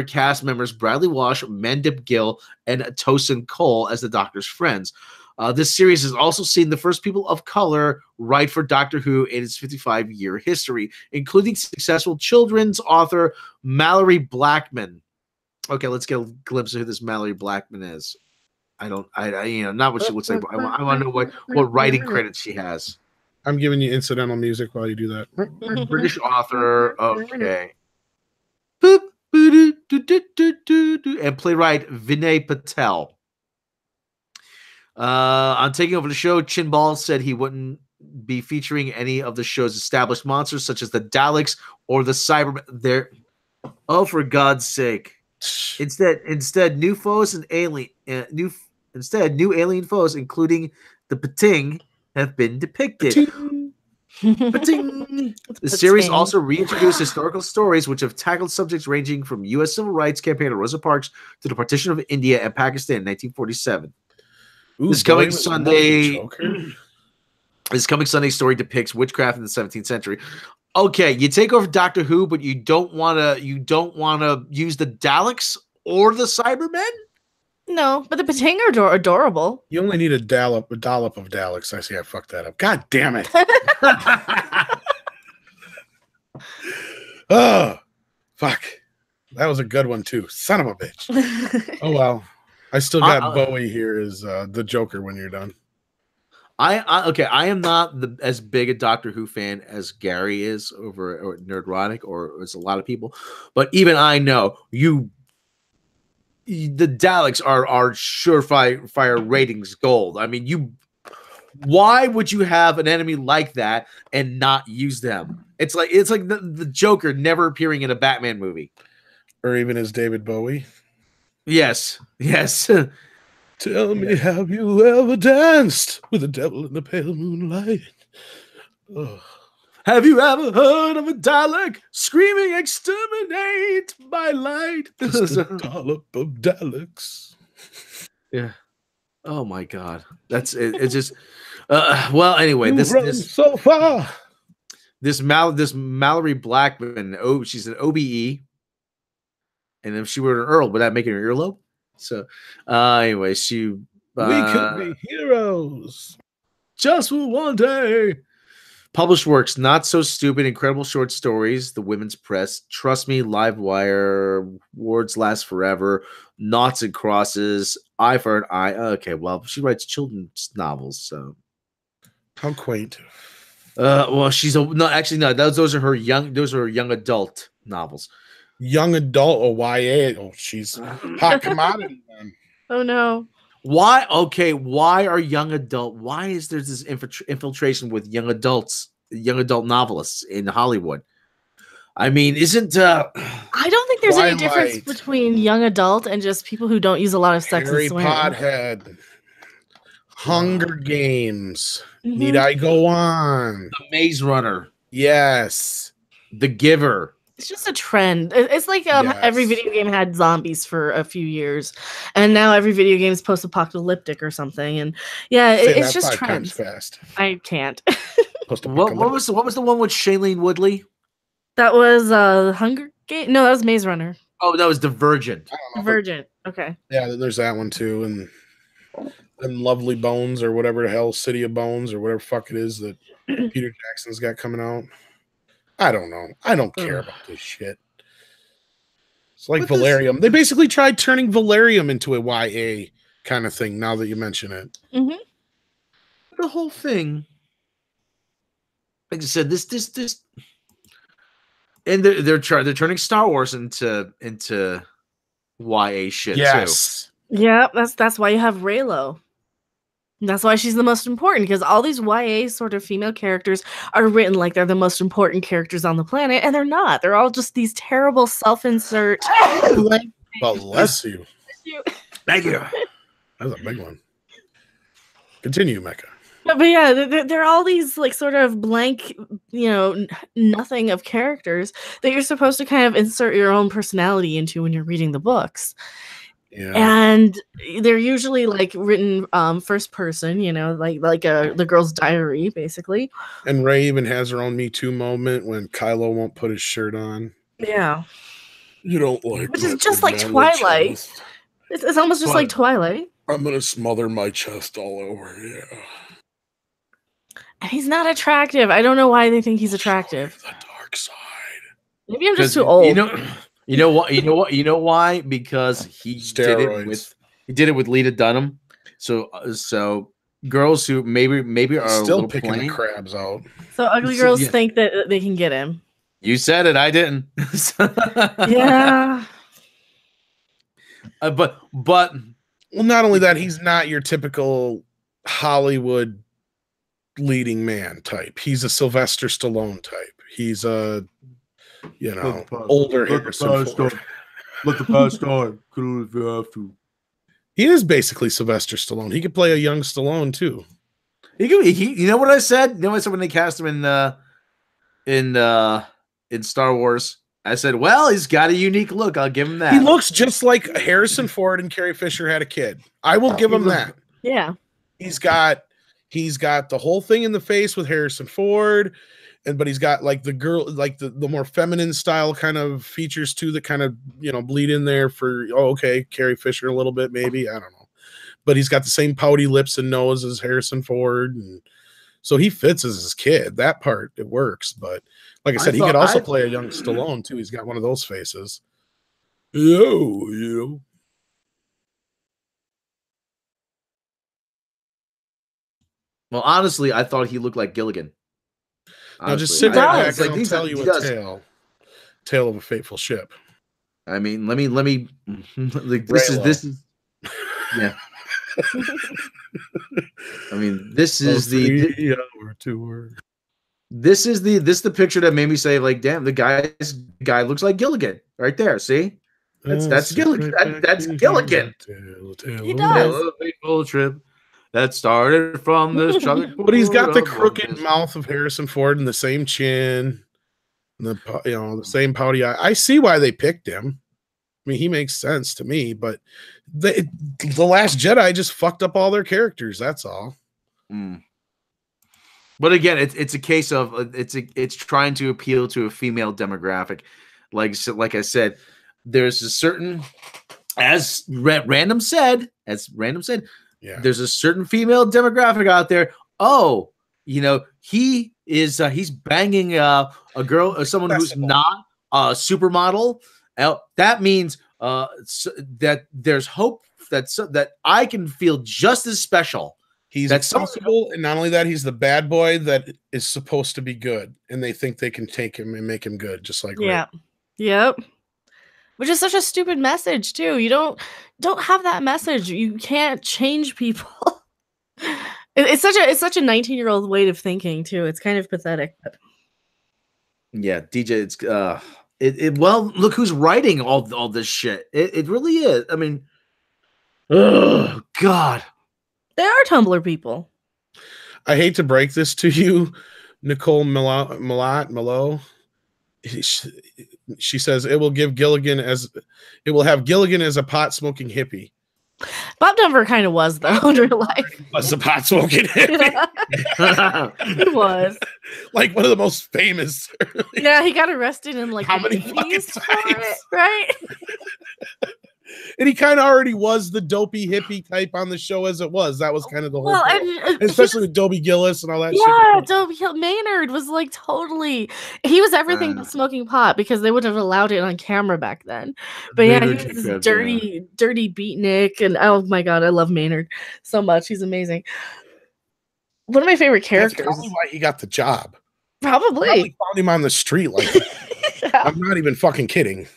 cast members Bradley Walsh, Mandip Gill, and Tosin Cole as the Doctor's friends. This series has also seen the first people of color write for Doctor Who in its 55-year history, including successful children's author Mallory Blackman. Okay, let's get a glimpse of who this Mallory Blackman is. I not what she looks like, but I want to know what writing credits she has. I'm giving you incidental music while you do that. British author, okay. And playwright Vinay Patel. On taking over the show, Chin Balls said he wouldn't be featuring any of the show's established monsters, such as the Daleks or the Cybermen. Oh, for God's sake! Instead, new foes and new alien foes, including the Pating, have been depicted. Pating. The series also reintroduced historical stories which have tackled subjects ranging from U.S. civil rights campaign of Rosa Parks to the partition of India and Pakistan in 1947. This coming Sunday story depicts witchcraft in the 17th century. Okay, you take over Doctor Who, but you don't want to use the Daleks or the Cybermen? No, but the Pating are adorable. You only need a dollop of Daleks. I see I fucked that up. God damn it. Oh, fuck. That was a good one, too. Son of a bitch. Oh, well. I still got Bowie here as the Joker when you're done. I am not as big a Doctor Who fan as Gary is over at Nerdrotic or as a lot of people, but even I know the Daleks are surefire ratings gold. I mean, why would you have an enemy like that and not use them? It's like the Joker never appearing in a Batman movie, or even as David Bowie. Yes. Tell me, have you ever danced with the devil in the pale moonlight? Oh. Have you ever heard of a Dalek screaming, "Exterminate by light"? Just a dollop of Daleks. Yeah. Oh my God. That's it. It's just. Well, anyway, this so far. This Mallory Blackman. Oh, she's an OBE, and if she were an Earl, would that make it an earlobe? So, anyway, we could be heroes just for one day. Published works, Not So Stupid, incredible short stories, The Women's Press, Trust Me, Livewire, Words Last Forever, Noughts and Crosses, Eye for an Eye. Okay, well, she writes children's novels, so. How quaint. Well, no, those are her young adult novels. Young adult or YA? Oh, she's hot commodity then. Oh no. Why are young adult? Why is there this infiltration with young adult novelists in Hollywood? I mean, isn't I don't think there's any difference between young adult and just people who don't use a lot of sex and swearing. Pothead, Hunger Games. Need I go on? The Maze Runner. Yes. The Giver. It's just a trend. It's like every video game had zombies for a few years, and now every video game is post-apocalyptic or something. And yeah, it's just trends. Fast. I can't. What was the one with Shailene Woodley? That was Hunger Game. No, that was Maze Runner. Oh, that was Divergent. Divergent. Okay. Yeah, there's that one too, and Lovely Bones or whatever the hell, City of Bones or whatever fuck it is that Peter Jackson's got coming out. I don't know. I don't care about this shit. It's like Valerium. They basically tried turning Valerium into a YA kind of thing. Now that you mention it, the whole thing. Like I said, this, and they're turning Star Wars into YA shit too. Yeah, that's why you have Reylo. That's why she's the most important, because all these YA sort of female characters are written like they're the most important characters on the planet, and they're not. They're all just these terrible self-insert. Bless you. Thank you. That was a big one. Continue, Mecca. But yeah, they're all these like sort of blank, nothing of characters that you're supposed to kind of insert your own personality into when you're reading the books. Yeah. And they're usually like written first person, like the girl's diary, basically. And Rey even has her own Me Too moment when Kylo won't put his shirt on. Yeah. You don't like, which is just like Twilight. It's almost just like Twilight. I'm gonna smother my chest all over. Yeah. And he's not attractive. I don't know why they think he's attractive. The dark side. Maybe I'm just too old. You know what? You know why? Because he did it with Lita Dunham. So girls who maybe are still picking the crabs out. So ugly girls think that they can get him. You said it. I didn't. Yeah. But well, not only that, he's not your typical Hollywood leading man type. He's a Sylvester Stallone type. He's a older Harrison Ford. Let the past on. Kill if you have to. He is basically Sylvester Stallone. He could play a young Stallone too. You know what I said? You know what I said when they cast him in Star Wars? I said, well, he's got a unique look. I'll give him that. He looks just like Harrison Ford and Carrie Fisher had a kid. I will give him that. Yeah. He's got the whole thing in the face with Harrison Ford, but he's got like the girl, like the more feminine style kind of features too that kind of bleed in there for Carrie Fisher a little bit maybe, I don't know, but he's got the same pouty lips and nose as Harrison Ford, and so he fits as his kid. That part it works, but like I said, he could also play a young Stallone too. He's got one of those faces. Well, honestly, I thought he looked like Gilligan. Honestly, now just sit back and I'll tell you a tale of a fateful ship. I mean, let me like this is yeah. I mean, this is the the picture that made me say, like, damn, the guy looks like Gilligan right there. See, that's Gilligan. That's Gilligan. He does. A fateful trip that started from this chocolate. But he's got the crooked mouth of Harrison Ford and the same chin, and the same pouty eye. I see why they picked him. I mean, he makes sense to me, but the Last Jedi just fucked up all their characters. That's all. Mm. But again, it's a case of it's trying to appeal to a female demographic. Like I said, there's a certain, as Random said, yeah, there's a certain female demographic out there. Oh, he is he's banging a girl, someone who's not a supermodel. That means that there's hope that I can feel just as special. He's accessible, and not only that, he's the bad boy that is supposed to be good, and they think they can take him and make him good, just like Yep. Which is such a stupid message too. You don't have that message. You can't change people. It's such a 19-year-old way of thinking too. It's kind of pathetic. Yeah, DJ, it's well, look who's writing all this shit. It really is. I mean, oh God. They are Tumblr people. I hate to break this to you, Nicole Malo. She says it will have Gilligan as a pot smoking hippie. Bob Denver kind of was though in real life. Was a pot smoking hippie. It was like one of the most famous. Yeah, he got arrested in like how many fucking times, right? And he kind of already was the dopey hippie type on the show as it was. That was kind of the whole thing. Especially with Dobie Gillis and all that shit. Yeah, Dobie Maynard was like totally... He was everything but smoking pot because they wouldn't have allowed it on camera back then. But yeah, he was this dirty beatnik. And oh my God, I love Maynard so much. He's amazing. One of my favorite characters. That's probably why he got the job. Probably found him on the street. Like, yeah. I'm not even fucking kidding.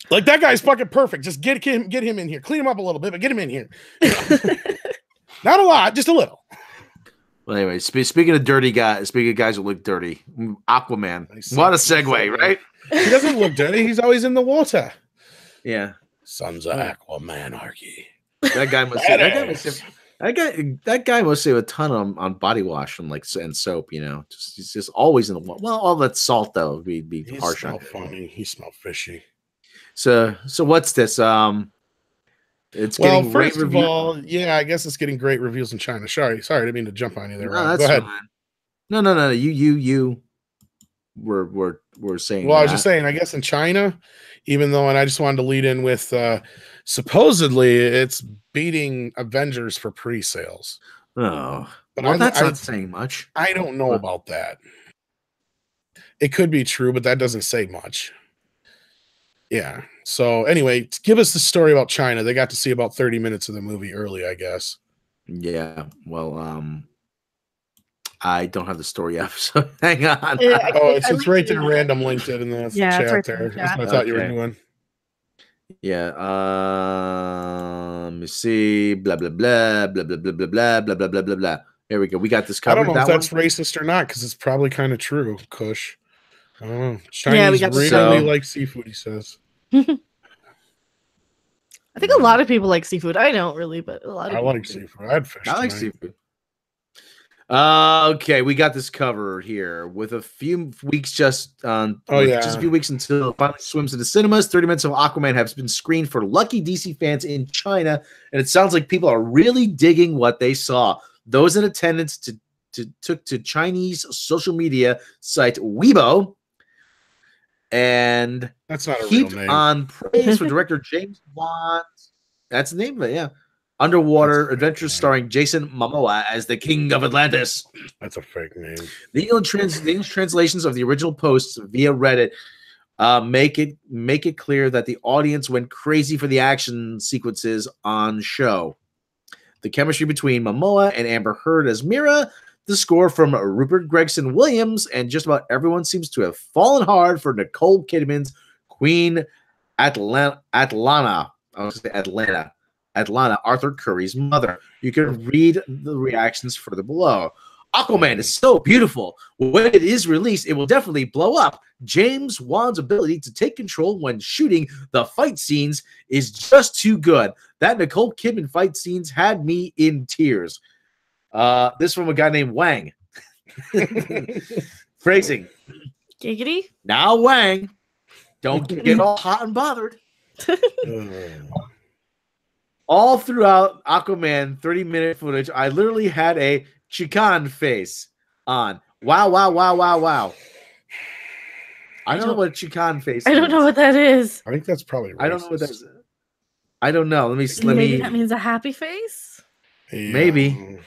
Like, that guy's fucking perfect. Just get him in here. Clean him up a little bit, but get him in here. Not a lot, just a little. Well, anyway, speaking of guys who look dirty, Aquaman. What a segue, right? He doesn't look dirty. He's always in the water. Yeah. Sons of Aquamanarchy. That guy must save a ton on body wash and soap, you know. He's just always in the water. Well, all that salt though would be harsh on. Funny. He smelled fishy. So what's this? It's getting first of all, yeah, I guess it's getting great reviews in China. Sorry, I didn't mean to jump on you there. No, Go ahead. Fine. No. You were saying. Well, I was just saying, I guess in China, even though, and I just wanted to lead in with supposedly it's beating Avengers for pre-sales. Oh, but that's not saying much. I don't know about that. It could be true, but that doesn't say much. Yeah. So anyway, give us the story about China. They got to see about 30 minutes of the movie early, I guess. Yeah. Well, I don't have the story up, so hang on. It's right there, random linked it in the chat there. That's what I thought you were doing. Yeah. Let me see. Blah blah blah blah blah blah blah blah blah blah blah blah blah. Here we go. We got this covered. I don't know if that's racist or not, because it's probably kind of true, Kush. I don't know. Chinese really like seafood, he says. I think a lot of people like seafood. I don't really, but a lot of people like seafood. I had fish. I like seafood. Okay, we got this covered here with a few weeks just a few weeks until it finally swims into cinemas. 30 minutes of Aquaman has been screened for lucky DC fans in China, and it sounds like people are really digging what they saw. Those in attendance took to Chinese social media site Weibo and that's not a real name. On praise for director James Wan. That's the name of it, yeah. Underwater adventures starring Jason Momoa as the King of Atlantis. That's a fake name. The English translations of the original posts via Reddit make it clear that the audience went crazy for the action sequences on show. The chemistry between Momoa and Amber Heard as Mira, the score from Rupert Gregson Williams, and just about everyone seems to have fallen hard for Nicole Kidman's Queen Atlanta. I was going to say Atlanta, Arthur Curry's mother. You can read the reactions further below. Aquaman is so beautiful. When it is released, it will definitely blow up. James Wan's ability to take control when shooting the fight scenes is just too good. That Nicole Kidman fight scenes had me in tears. This from a guy named Wang. Phrasing. Giggity. Now, Wang, don't get all hot and bothered. All throughout Aquaman 30-minute footage, I literally had a Chican face on. Wow. I don't know what a Chican face is. I don't know what that is. I think that's probably racist. I don't know what that is. I don't know. Let Maybe me. That means a happy face? Yeah. Maybe.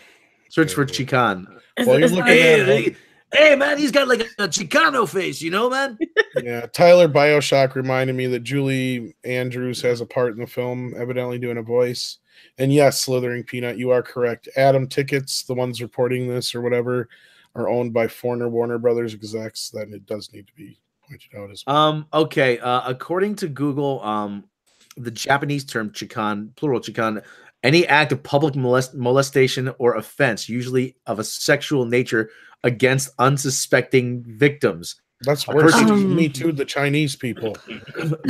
Search for Chican. Well, you're looking at hey, man, he's got like a Chicano face, you know, man? Yeah, Tyler Bioshock reminded me that Julie Andrews has a part in the film, evidently doing a voice. And yes, Slithering Peanut, you are correct. Adam Tickets, the ones reporting this or whatever, are owned by Warner Brothers execs. Then it does need to be pointed out as well. Okay. According to Google, the Japanese term chikan, plural chikan, any act of public molestation or offense, usually of a sexual nature, against unsuspecting victims. That's worse. Me too, the Chinese people.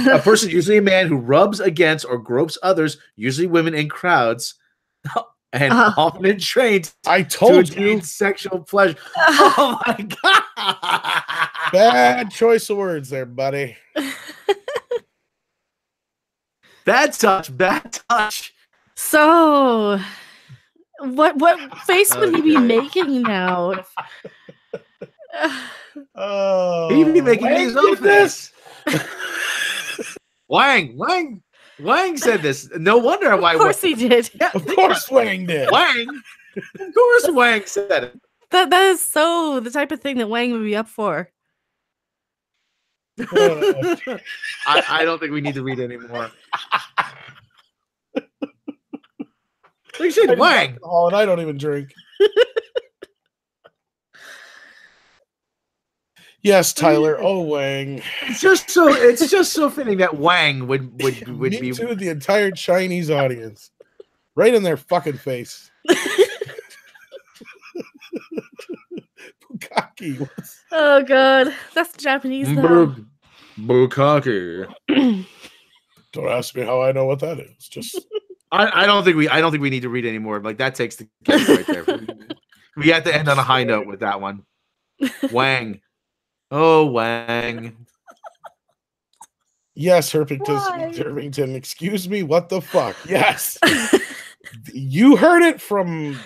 A person, usually a man, who rubs against or gropes others, usually women in crowds, and often trained. I told you, sexual pleasure. Oh my god! Bad choice of words there, buddy. Bad touch. So, what face would he be making now? He'd be making his own face. Wang said this. No wonder why. Of course he did. Yeah, of course Wang did. Of course Wang said it. That is so the type of thing that Wang would be up for. I don't think we need to read anymore. They said Wang. Oh, and I don't even drink. Yes, Tyler. Oh, Wang. It's just so fitting that Wang would be to the entire Chinese audience, right in their fucking face. Bukkake. Oh god, that's Japanese though. Bukkake. Don't ask me how I know what that is. Just I don't think we need to read anymore. Like that takes the cake right there. We have to end on a high note with that one. Wang. Oh, Wang. Yes, Herpington. Excuse me. What the fuck? Yes. You heard it from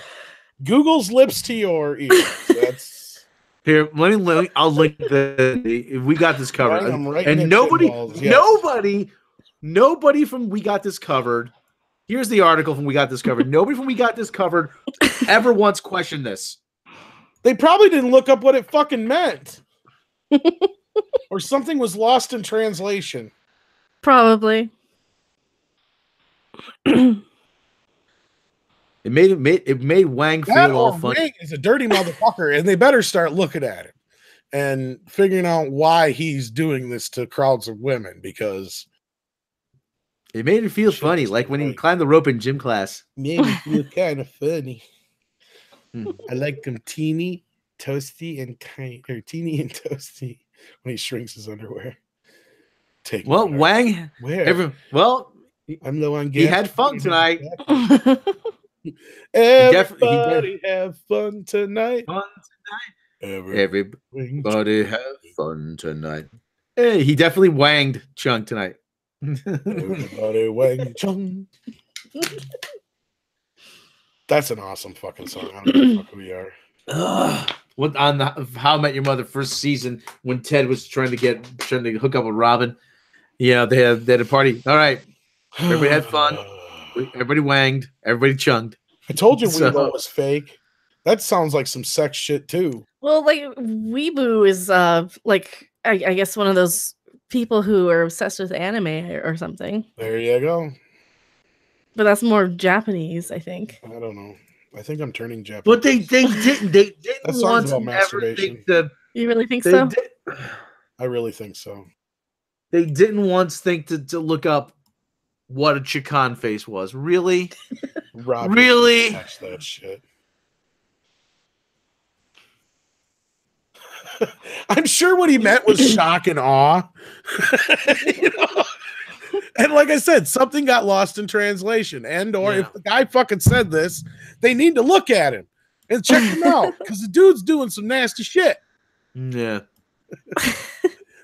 Google's lips to your ears. That's here. Let me. I'll link the. We got this covered, and nobody from We Got This Covered. Here's the article from We Got This Covered. Nobody from We Got This Covered ever once questioned this. They probably didn't look up what it fucking meant. Or something was lost in translation. Probably. It made Wang feel all funny. Wang is a dirty motherfucker, and they better start looking at it and figuring out why he's doing this to crowds of women, because it made it feel funny, like when he climbed the rope in gym class. Made me feel kind of funny. I like them teeny, toasty, and teeny and toasty when he shrinks his underwear. Wang. Where? I'm low on gas. He had fun tonight. Everybody have fun tonight. Everybody have fun tonight. Hey, he definitely wanged Chung tonight. Everybody wang Chung. That's an awesome fucking song. I don't know what the fuck we are. What on the How I Met Your Mother first season when Ted was trying to hook up with Robin? Yeah, they had a party. All right, everybody had fun. Everybody wanged. Everybody chunged. I told you Weebo was fake. That sounds like some sex shit too. Well, like Weeaboo is like I guess one of those people who are obsessed with anime or something. There you go. But that's more Japanese, I think. I don't know. I think I'm turning Japanese. But they didn't want to masturbation. You really think so? I really think so. They didn't once think to look up what a Chikan face was. Really? Rob, really? Catch that shit. I'm sure what he meant was shock and awe. You know? And like I said, something got lost in translation. Or if the guy fucking said this, they need to look at him and check him out, because the dude's doing some nasty shit. Yeah.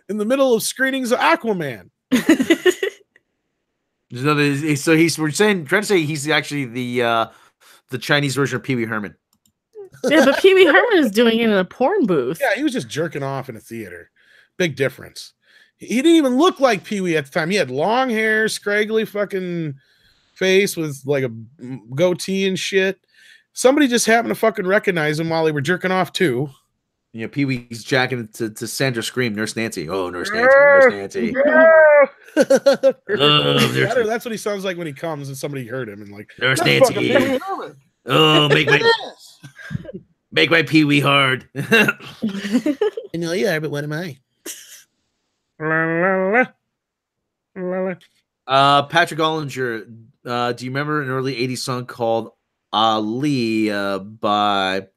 In the middle of screenings of Aquaman. We're trying to say he's actually the Chinese version of Pee Wee Herman. Yeah, but Pee Wee Herman is doing it in a porn booth. Yeah, he was just jerking off in a theater. Big difference. He didn't even look like Pee Wee at the time. He had long hair, scraggly fucking face with like a goatee and shit. somebody just happened to fucking recognize him while they were jerking off too. Yeah, Pee Wee's jacking to Sandra scream, Nurse Nancy. Oh, Nurse Nancy, Nurse Nancy. That's what he sounds like when he comes and somebody heard him and like Nurse Nancy. Oh, make my Pee Wee hard. I know you are, but what am I? Patrick Ollinger. Do you remember an early '80s song called Ali by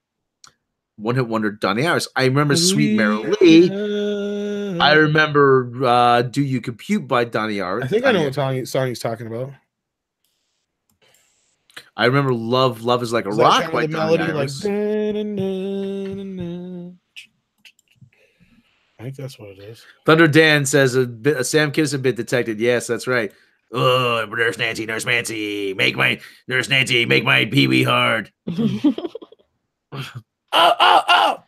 One Hit Wonder Donny Harris? I remember Sweet Mary Lee. I remember Do You Compute by Donny Harris. I think I know what song he's talking about. I remember Love Is Like a Rock by Donny Harris. I think that's what it is. Thunder Dan says a Sam Kinison bit detected. Yes, that's right. Oh, Nurse Nancy, make my Nurse Nancy, make my Pee Wee hard. Oh!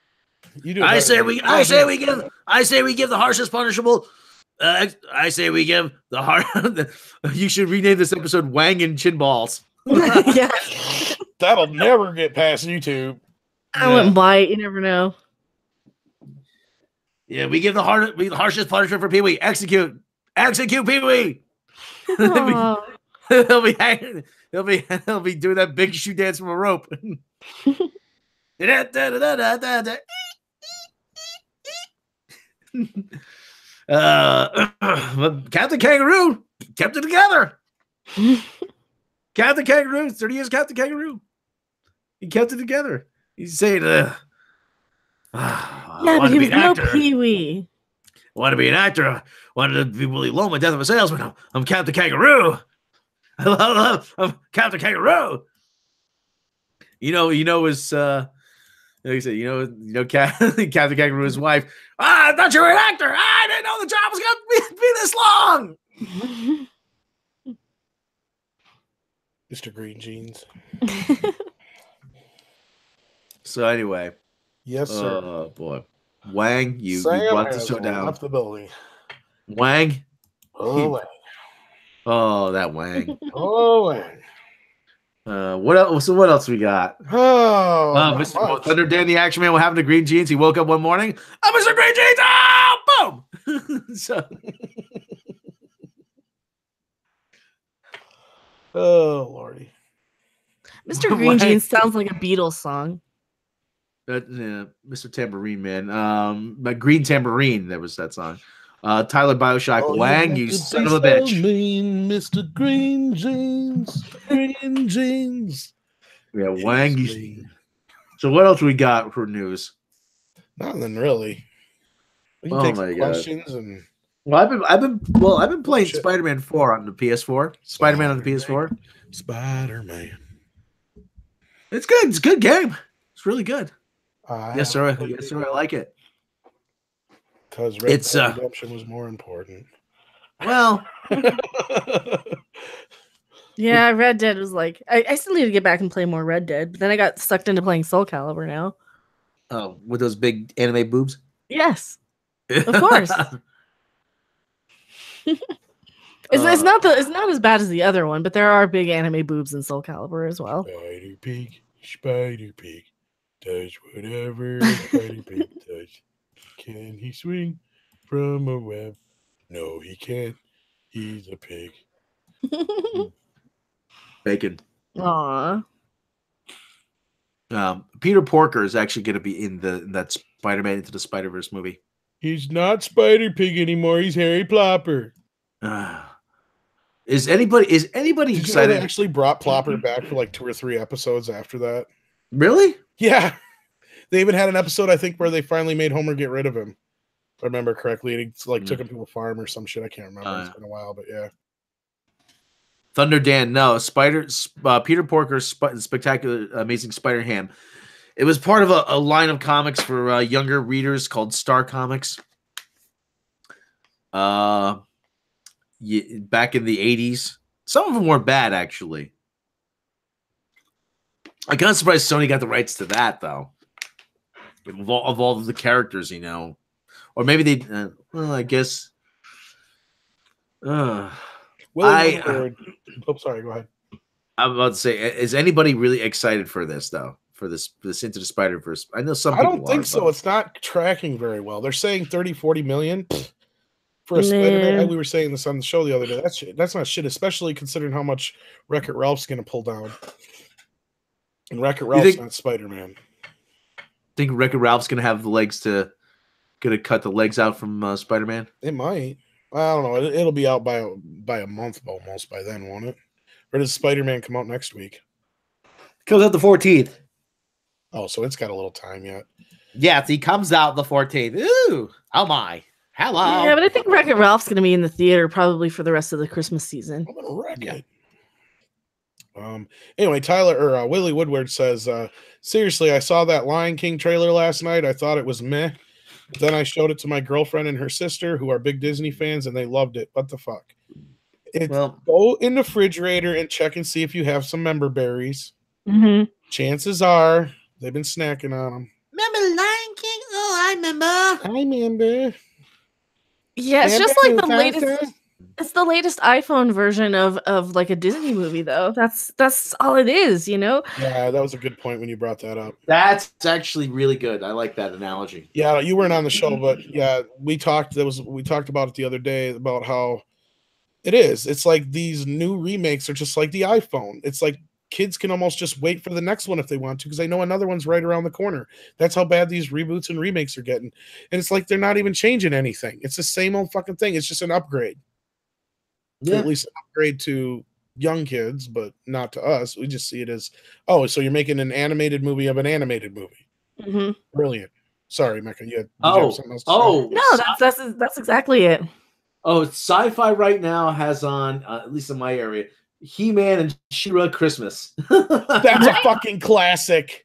I say we give the harshest punishable. I say we give the hard. You should rename this episode "Wang and Chin Balls." Yeah, that'll never get past YouTube. I wouldn't bite. You never know. Yeah, we give the harshest punishment for Pee Wee. Execute Pee Wee. He'll be doing that big shoe dance from a rope. Captain Kangaroo kept it together. Captain Kangaroo, 30 years Captain Kangaroo. He kept it together. He's saying, yeah, but he was no Pee Wee. I want to be an actor. Wanted to be Willie Loman, Death of a Salesman. I'm Captain Kangaroo. I'm Captain Kangaroo. His like I said, Captain Kangaroo's wife. I thought you were an actor. I didn't know the job was going to be this long. Mr. Green Jeans. So anyway, yes, sir. Oh boy, Wang, you brought the show down. Left the building. Wang. Wang. Oh, that Wang. Wang. What else? So what else we got? Mr. Thunder Dan, the Action Man, will have the green jeans. He woke up one morning. I'm Mr. Green Jeans. Oh, boom. So. Oh, Lordy. Mr. Green Jeans sounds like a Beatles song. Mr. Tambourine Man. My Green Tambourine. That was that song. Tyler Bioshock. Wang, you son of a bitch. Mean, Mr. Green Jeans. Green Jeans. Yeah, Wang. So what else we got for news? Nothing really. We can take some questions and. Well, I've been playing Spider-Man 4 on the PS4. Spider-Man on the PS4. Spider-Man. It's good. It's a good game. It's really good. Yes, sir. Yes, sir. I like it. Because Red Dead Redemption was more important. Well. Yeah, Red Dead was like... I still need to get back and play more Red Dead, but then I got sucked into playing Soul Calibur now. Oh, with those big anime boobs? Yes. Of course. It's not as bad as the other one, but there are big anime boobs in Soul Calibur as well. Spider Pig does whatever Spider Pig does. Can he swing from a web? No, he can't. He's a pig. Bacon. Aww. Peter Porker is actually going to be in that Spider-Man Into the Spider-Verse movie. He's not Spider Pig anymore. He's Harry Plopper. Is anybody excited? You know they actually brought Plopper back for like 2 or 3 episodes after that. Really? Yeah. They even had an episode, I think, where they finally made Homer get rid of him. If I remember correctly. And he took him to a farm or some shit. I can't remember. It's been a while, but yeah. Thunder Dan, no. Peter Porker's Spectacular Amazing Spider-Ham. It was part of a line of comics for younger readers called Star Comics. Back in the 80s. Some of them weren't bad, actually. I'm kind of surprised Sony got the rights to that, though. Of all of the characters, Or maybe they... I guess... sorry, go ahead. I'm about to say, is anybody really excited for this though? For this Into the Spider-Verse? I know some I people don't think are, so. but It's not tracking very well. They're saying 30-40 million for a Nah. Spider-Man. We were saying this on the show the other day. That's not shit, especially considering how much Wreck-It Ralph's going to pull down. And Wreck-It Ralph's not Spider-Man. Think Wreck-It Ralph's gonna have the legs gonna cut the legs out from Spider-Man? It might. I don't know. It'll be out by a month almost by then, won't it? Or does Spider-Man come out next week? Comes out the 14th. Oh, so it's got a little time yet. Yes, he comes out the 14th. Ooh, oh my. Hello. Yeah, but I think Wreck-It Ralph's going to be in the theater probably for the rest of the Christmas season. I'm gonna wreck it. Anyway, Tyler or Willie Woodward says, seriously, I saw that Lion King trailer last night. I thought it was meh. But then I showed it to my girlfriend and her sister, who are big Disney fans, and they loved it. What the fuck? Go in the refrigerator and check and see if you have some member berries. Mm-hmm. Chances are they've been snacking on them. Remember Lion King? Oh, I remember. I remember. Yeah, it's just like the latest. It's the latest iPhone version of like a Disney movie, though. That's all it is, you know. Yeah, that was a good point when you brought that up. That's actually really good. I like that analogy. Yeah, you weren't on the show, but yeah, we talked about it the other day about how it is. It's like these new remakes are just like the iPhone. It's like kids can almost just wait for the next one if they want to, because they know another one's right around the corner. That's how bad these reboots and remakes are getting. And it's like they're not even changing anything. It's the same old fucking thing. It's just an upgrade. Yeah. At least an upgrade to young kids, but not to us. We just see it as, oh, so you're making an animated movie of an animated movie. Mm-hmm. Brilliant. Sorry, Mecca. You have something else to say? No, that's exactly it. Oh, Sci-Fi right now has on, at least in my area, He-Man and She-Ra Christmas. That's a fucking classic.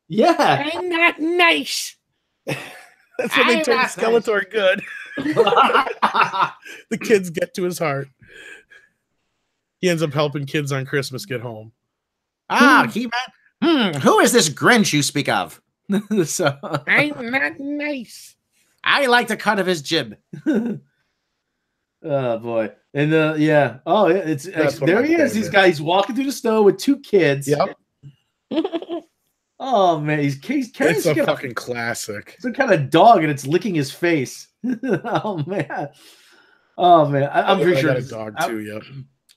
Yeah. I'm not nice. That's when they turn Skeletor good. The kids get to his heart. He ends up helping kids on Christmas get home. Ah, He-Man. Who is this Grinch you speak of? So, I'm not nice. I like the cut of his jib. Oh boy. And yeah. Oh, it's there he is. He's walking through the snow with two kids. Yep. Oh man, he's carrying it's a fucking classic. Some kind of dog, and it's licking his face. Oh man. I'm pretty sure it's a dog too. Yep.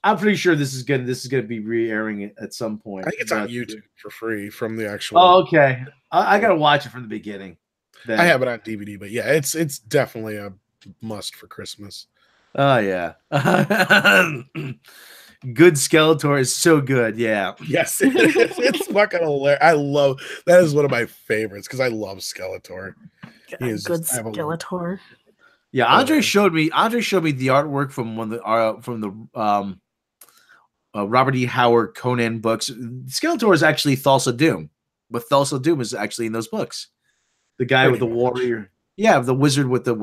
I'm pretty sure this is gonna be re-airing at some point. I think it's on YouTube for free from the actual. Oh, okay. I gotta watch it from the beginning. Then. I have it on DVD, but yeah, it's definitely a must for Christmas. Oh yeah. Good Skeletor is so good. Yeah. Yes, it's fucking hilarious. I love that. Is one of my favorites because I love Skeletor. He is good Skeletor. Yeah, Andre showed me the artwork from one of the Robert E. Howard Conan books. Skeletor is actually Thulsa Doom. But Thulsa Doom is actually in those books. The guy with the warrior. Yeah, the wizard with the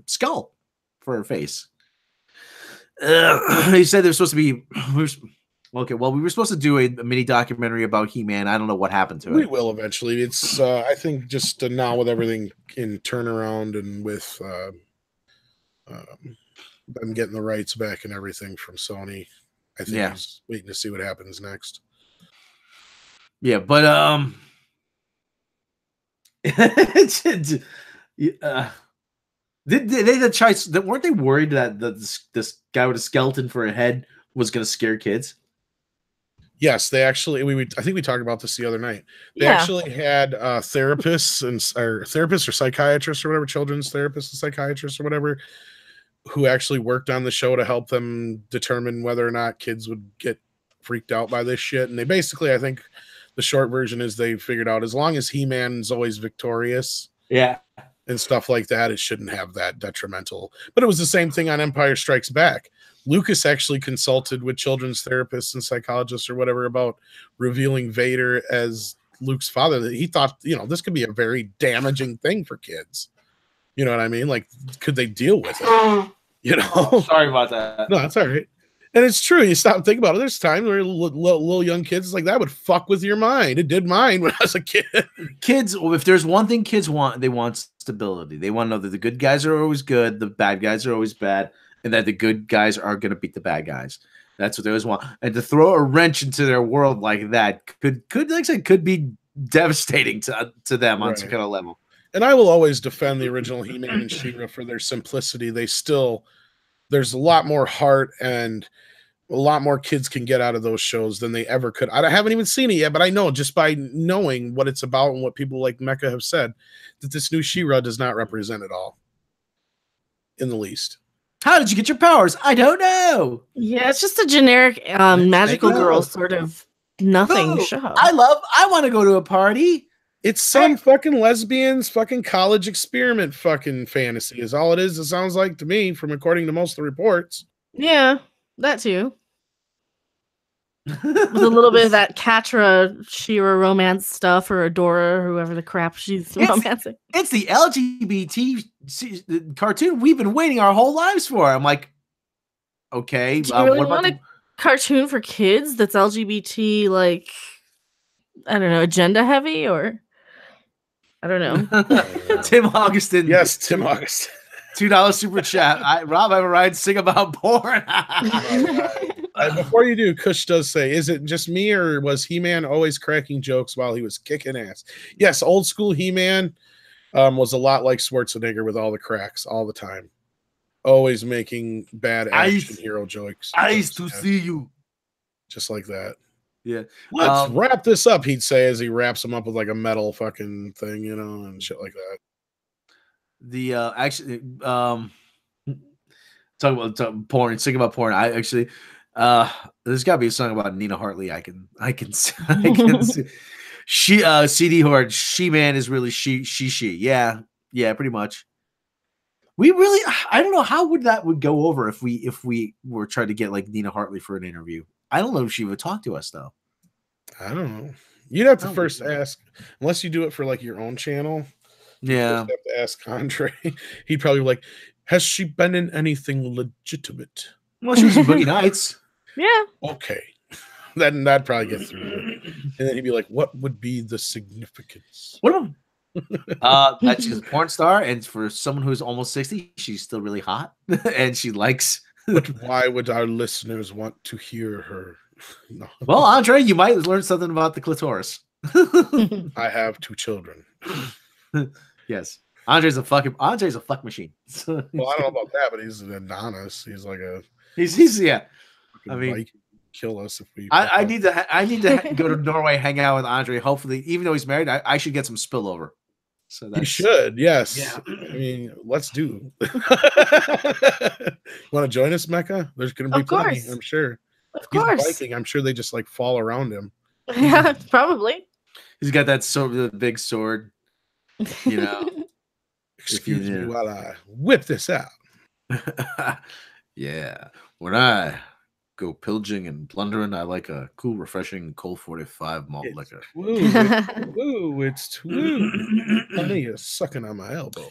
skull for her face. He said there was supposed to be. Okay, well, we were supposed to do a mini documentary about He-Man. I don't know what happened to it. We will eventually. It's I think just now with everything in turnaround and with them getting the rights back and everything from Sony, I think he's waiting to see what happens next. Yeah, but weren't they worried that this guy with a skeleton for a head was going to scare kids? Yes, they actually. I think we talked about this the other night. They actually had therapists or psychiatrists or whatever, children's therapists and psychiatrists or whatever, who actually worked on the show to help them determine whether or not kids would get freaked out by this shit. And they basically, I think, the short version is they figured out as long as He-Man's always victorious, and stuff like that, it shouldn't have that detrimental. But it was the same thing on Empire Strikes Back. Lucas actually consulted with children's therapists and psychologists or whatever about revealing Vader as Luke's father. He thought, this could be a very damaging thing for kids. You know what I mean? Like, could they deal with it? Sorry about that. No, that's all right. And it's true. You stop and think about it. There's times where little young kids, like, that would fuck with your mind. It did mine when I was a kid. Kids, if there's one thing kids want, they want stability. They want to know that the good guys are always good, the bad guys are always bad, and that the good guys are going to beat the bad guys. That's what they always want. And to throw a wrench into their world like that could like I said, could be devastating to them on some kind of level. And I will always defend the original He-Man and She-Ra for their simplicity. There's a lot more heart and a lot more kids can get out of those shows than they ever could. I haven't even seen it yet, but I know just by knowing what it's about and what people like Mecca have said that this new She-Ra does not represent it all in the least. How did you get your powers? I don't know. Yeah, it's just a generic magical girl sort of nothing show. I want to go to a party. It's some fucking lesbians, fucking college experiment fucking fantasy is all it is. It sounds like to me, from according to most of the reports. Yeah, that too. With a little bit of that Catra She-Ra romance stuff, or Adora, or whoever the crap she's romancing. It's the LGBT cartoon we've been waiting our whole lives for. I'm like, okay. Do you really want a cartoon for kids that's LGBT, like, I don't know, agenda heavy, or I don't know. Tim Augustin. Yes, Tim Augustin. $2 super chat. Rob, I have a ride. Sing about porn. Before you do, Kush does say, is it just me or was He-Man always cracking jokes while he was kicking ass? Yes, old school He-Man was a lot like Schwarzenegger with all the cracks all the time. Always making bad action hero jokes. Nice to see you. Just like that. Yeah. Let's wrap this up, he'd say as he wraps him up with like a metal fucking thing, you know, and shit like that. The actually talking about porn, sing about porn. I actually there's gotta be a song about Nina Hartley. I can see. She CD Horde, She-Man is really she. Yeah, pretty much. We really, I don't know how would go over if we were trying to get like Nina Hartley for an interview. I don't know if she would talk to us though. I don't know. You'd have to first ask, unless you do it for like your own channel. Yeah, you have to ask Andre. He'd probably be like, has she been in anything legitimate? Well, she was in Boogie Nights. Yeah. Okay. That'd probably get through it. And then he'd be like, what would be the significance? What that she's a porn star, and for someone who's almost 60, she's still really hot. And she likes But why would our listeners want to hear her? No. Well, Andre, you might learn something about the clitoris. I have 2 children. Yes. Andre's a fuck machine. Well, I don't know about that, but he's an Adonis. He's like a he's yeah. I mean, kill us if we. I need to go to Norway, hang out with Andre. Hopefully, even though he's married, I should get some spillover. So you should, yes. Yeah. I mean, let's do. Want to join us, Mecca? There's going to be plenty, I'm sure. Of course. He's biking. I'm sure they just like fall around him. Yeah, probably. He's got that the big sword. You know. Excuse me while I whip this out. Yeah. When I go pillaging and plundering, I like a cool, refreshing Colt 45 malt liquor. It's true. Honey, you're sucking on my elbow.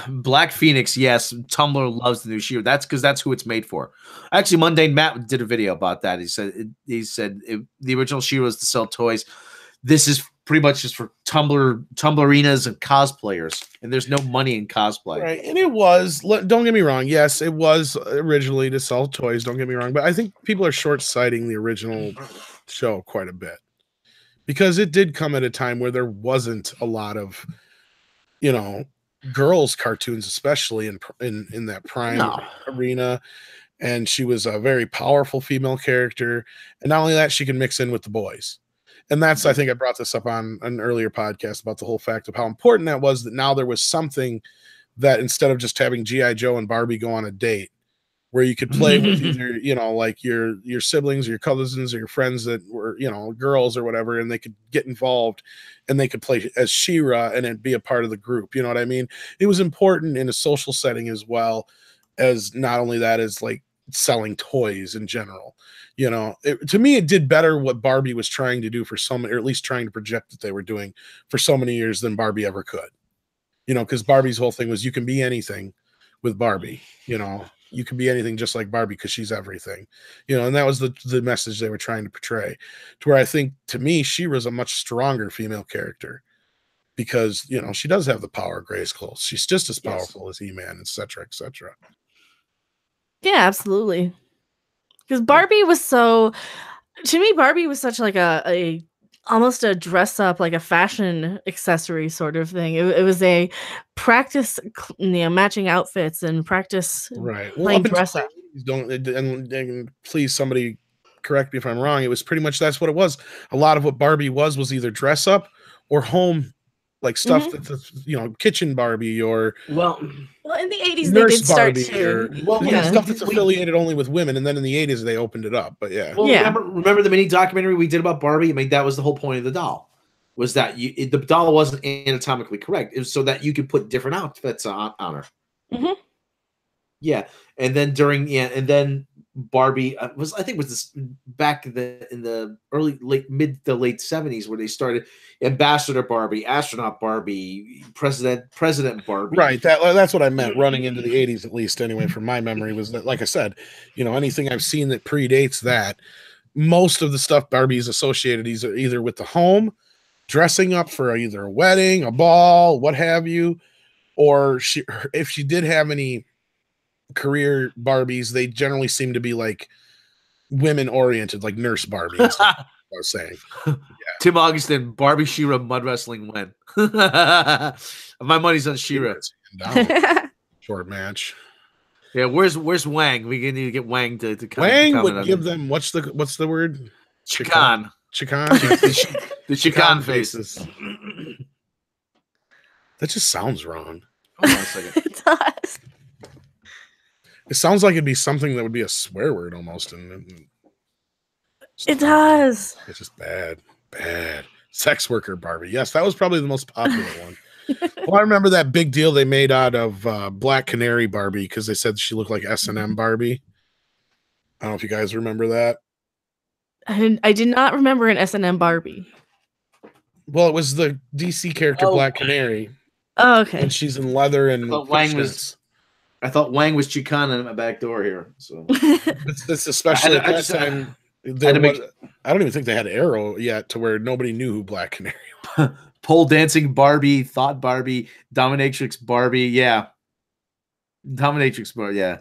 Black Phoenix, yes. Tumblr loves the new She-Ra. That's because that's who it's made for. Actually, Mundane Matt did a video about that. He said the original She-Ra was to sell toys. This is pretty much just for Tumblrinas and cosplayers, and there's no money in cosplay. Right, and it was. Don't get me wrong. Yes, it was originally to sell toys. Don't get me wrong, but I think people are short-sighting the original show quite a bit because it did come at a time where there wasn't a lot of, girls cartoons, especially in that prime arena. And she was a very powerful female character, and not only that, she can mix in with the boys. And that's, I think I brought this up on an earlier podcast about the whole fact of how important that was, that now there was something that instead of just having G.I. Joe and Barbie go on a date where you could play with either, like your siblings or your cousins or your friends that were, girls or whatever, and they could get involved and they could play as She-Ra and then be a part of the group. You know what I mean? It was important in a social setting as well as not only that as like selling toys in general. To me, it did better what Barbie was trying to do for so many, or at least trying to project that they were doing for so many years than Barbie ever could. Because Barbie's whole thing was you can be anything with Barbie. You can be anything just like Barbie because she's everything. And that was the message they were trying to portray. To where I think, to me, She-Ra's a much stronger female character because, she does have the power of Grayskull. She's just as powerful as He-Man, etc., etc. Yeah, absolutely. Because Barbie was so, to me, Barbie was such like a almost a dress up, like a fashion accessory sort of thing. It was a practice, matching outfits and practice Right. Well, playing up until dress up. don't and please somebody correct me if I'm wrong. It was pretty much that's what it was. A lot of what Barbie was either dress up or home, like stuff that's kitchen Barbie or well in the 80s they nurse did start Barbie to stuff that's affiliated only with women, and then in the 80s they opened it up. But remember the mini documentary we did about Barbie? I mean, that was the whole point of the doll, was that the doll wasn't anatomically correct. It was so that you could put different outfits on her. Yeah, and then Barbie I think was this back in the mid to late 70s where they started Ambassador Barbie, Astronaut Barbie, President Barbie. Right, that's what I meant. Running into the 80s, at least anyway, from my memory, was that, like I said, anything I've seen that predates that, most of the stuff Barbie is associated either with the home, dressing up for either a wedding, a ball, what have you, or if she did have any career Barbies, they generally seem to be like women oriented, like Nurse Barbie. I was saying. Yeah. Tim Augustin, Barbie She-Ra mud wrestling when? My money's on She-Ra. Short match. Yeah, where's Wang? We need to get Wang to come. Wang would give them what's the word? Chican. The Chican faces. That just sounds wrong. Hold on a second. It does. It sounds like it'd be something that would be a swear word almost, and it does. It's just bad. Sex worker Barbie. Yes, that was probably the most popular one. Well, I remember that big deal they made out of Black Canary Barbie because they said she looked like S&M Barbie. I don't know if you guys remember that. I did not remember an S&M Barbie. Well, it was the DC character Black Canary. Oh, okay. And she's in leather and I thought Wang was Chicana in my back door here. So it's especially at that time. I don't even think they had Arrow yet to where nobody knew who Black Canary was. Pole dancing Barbie, Thought Barbie, Dominatrix Barbie. Yeah. Dominatrix Barbie. Yeah.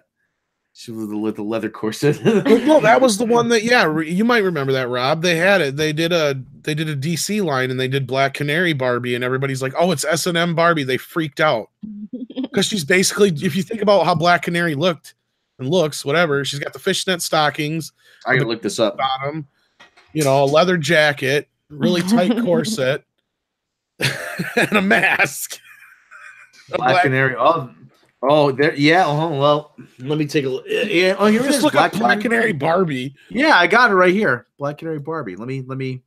She was with the leather corset. No, that was the one that, you might remember that, Rob. They had it. They did a DC line and they did Black Canary Barbie, and everybody's like, oh, it's S&M Barbie. They freaked out. Because she's basically, if you think about how Black Canary looked and looks, whatever, she's got the fishnet stockings. I gotta look this up. Bottom, a leather jacket, really tight corset, and a mask. Black Canary. Oh, there. Yeah. Oh, well, let me take a look. Yeah. Oh, here it is. Look up Black Canary Barbie. Yeah, I got it right here. Black Canary Barbie. Let me let me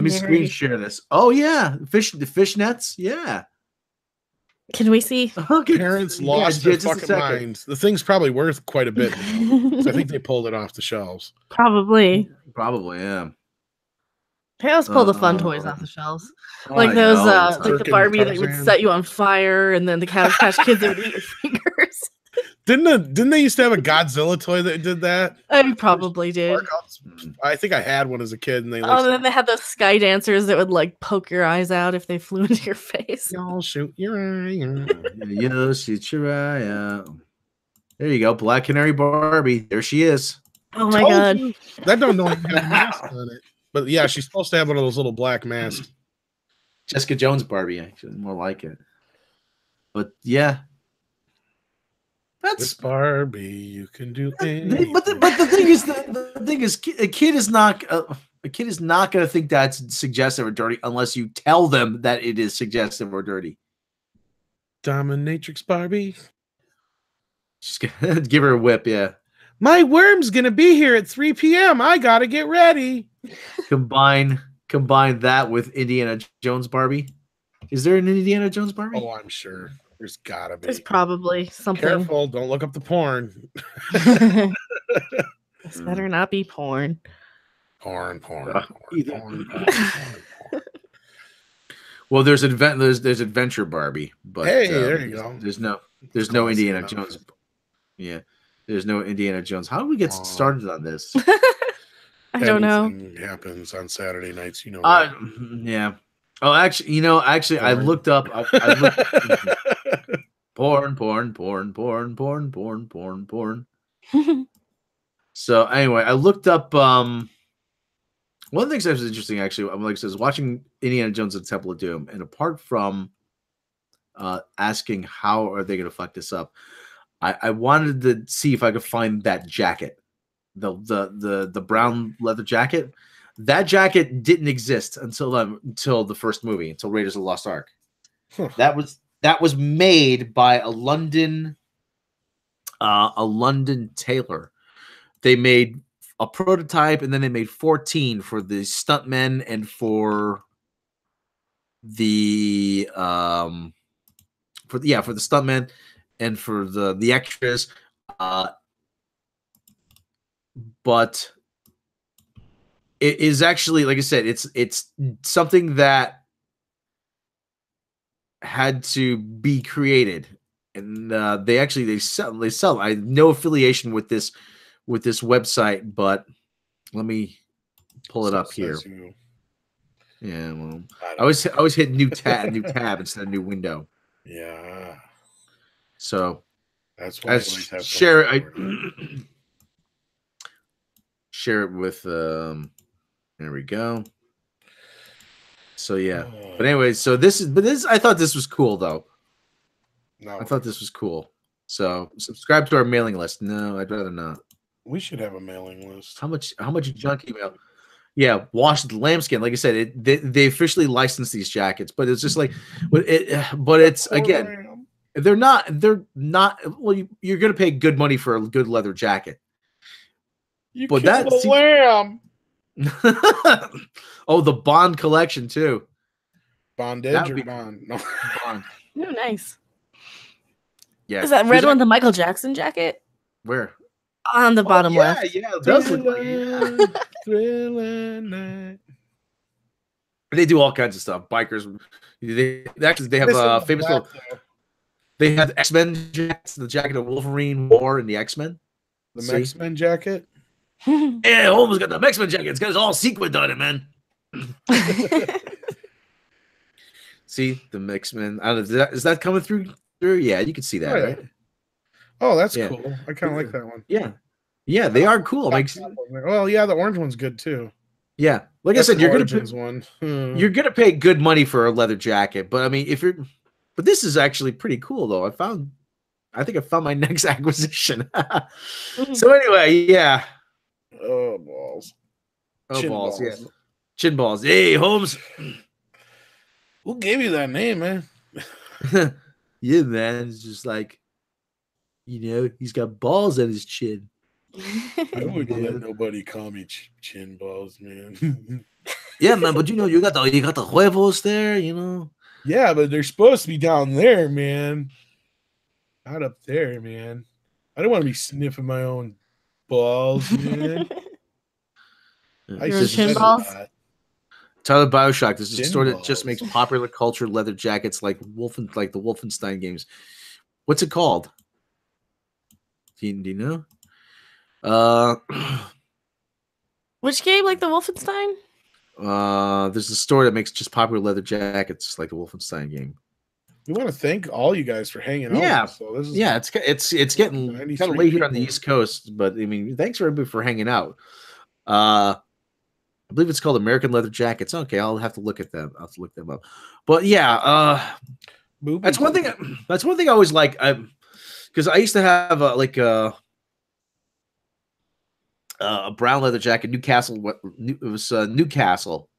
screen share this. Oh yeah, the fishnets. Yeah. Can we see? Okay. Parents lost their fucking minds. The thing's probably worth quite a bit. I think they pulled it off the shelves. Probably, yeah. Hey, let's pull the fun toys off the shelves. Like those, like the Barbie that would set you on fire, and then the Cabbage Patch Kids that would eat your fingers. Didn't they used to have a Godzilla toy that did that? I probably did. I think I had one as a kid, and then they had those sky dancers that would like poke your eyes out if they flew into your face. Y'all shoot your eye. Shoot your eye out. There you go, Black Canary Barbie. There she is. Oh my god, that don't even have a mask on it. But yeah, she's supposed to have one of those little black masks. Jessica Jones Barbie, actually, more like it. But yeah, that's Barbie. You can do anything. But the thing is, a kid is not going to think that's suggestive or dirty unless you tell them that it is suggestive or dirty. Dominatrix Barbie. Just gonna give her a whip. Yeah. My worm's gonna be here at 3 p.m. I gotta get ready. Combine that with Indiana Jones Barbie. Is there an Indiana Jones Barbie? Oh, I'm sure. There's gotta be. There's probably something. Careful, don't look up the porn. This better not be porn. Porn. Well, there's Adventure Barbie, but hey, there you go. There's no Indiana Jones. Yeah. There's no Indiana Jones. How do we get started on this? I don't know. Happens on Saturday nights, Yeah. Oh, actually, I looked up. Porn, porn, porn, porn, porn, porn, porn, porn. So anyway, I looked up one of the things that was interesting actually. I'm like I says watching Indiana Jones and the Temple of Doom, and apart from asking how are they going to fuck this up, I wanted to see if I could find that jacket, the brown leather jacket. That jacket didn't exist until the first movie, until Raiders of the Lost Ark. Huh. That was made by a London tailor. They made a prototype, and then they made 14 for the stuntmen and for the for the stuntmen and for the extras. But it is actually, like I said, it's something that had to be created, and they sell. I have no affiliation with this website, but let me pull it up here. Yeah, well, I always hit new tab instead of new window. Yeah. So that's why share it. Share it with there we go. So yeah. But anyway, so this I thought this was cool though. No. I thought this was cool. So subscribe to our mailing list. No, I'd rather not. We should have a mailing list. How much junk email? Yeah, wash the lambskin. Like I said, they officially licensed these jackets, but it's just like, but it's again, they're not. Well, you're gonna pay good money for a good leather jacket. But that's lamb. Oh, the Bond collection too. Bondage or Bond? No, Bond. Oh, nice. Yeah, is that red one the Michael Jackson jacket? Where? On the bottom left. Yeah, it does look like night. They do all kinds of stuff. Bikers. They have famous. They have X-Men jackets. The jacket of Wolverine wore in the X-Men. The X-Men jacket. Yeah, Holmes got the X-Men jacket. It's got all sequined on it, man. See the X-Men. I don't know. Is that coming through? Yeah, you can see that, right? Oh, that's cool. I kind of like that one. Yeah, they are cool. Well, yeah, the orange one's good too. Yeah, like I said, you're gonna pay good money for a leather jacket, but I mean, but this is actually pretty cool though. I think I found my next acquisition. So anyway, yeah. Oh balls. Oh balls. Yeah. Chin balls. Hey, Holmes. Who gave you that name, man? Yeah, man. It's just like, he's got balls on his chin. I wouldn't let nobody call me chin balls, man. Yeah, man, but you got the huevos there, Yeah, but they're supposed to be down there, man. Not up there, man. I don't want to be sniffing my own balls, man. Chin balls? Tyler Bioshock. This is a store that just makes popular culture leather jackets like the Wolfenstein games. What's it called? Do you know? Which game, like the Wolfenstein? There's a store that makes just popular leather jackets like the Wolfenstein game. We want to thank all you guys for hanging out. Yeah, so this is it's getting kind of late here on the East Coast, but I mean, thanks for everybody for hanging out. I believe it's called American Leather Jackets. Okay, I'll have to look at them. I'll have to look them up. But yeah, that's one thing. That's one thing I always like. Because I used to have a brown leather jacket, Newcastle. It was Newcastle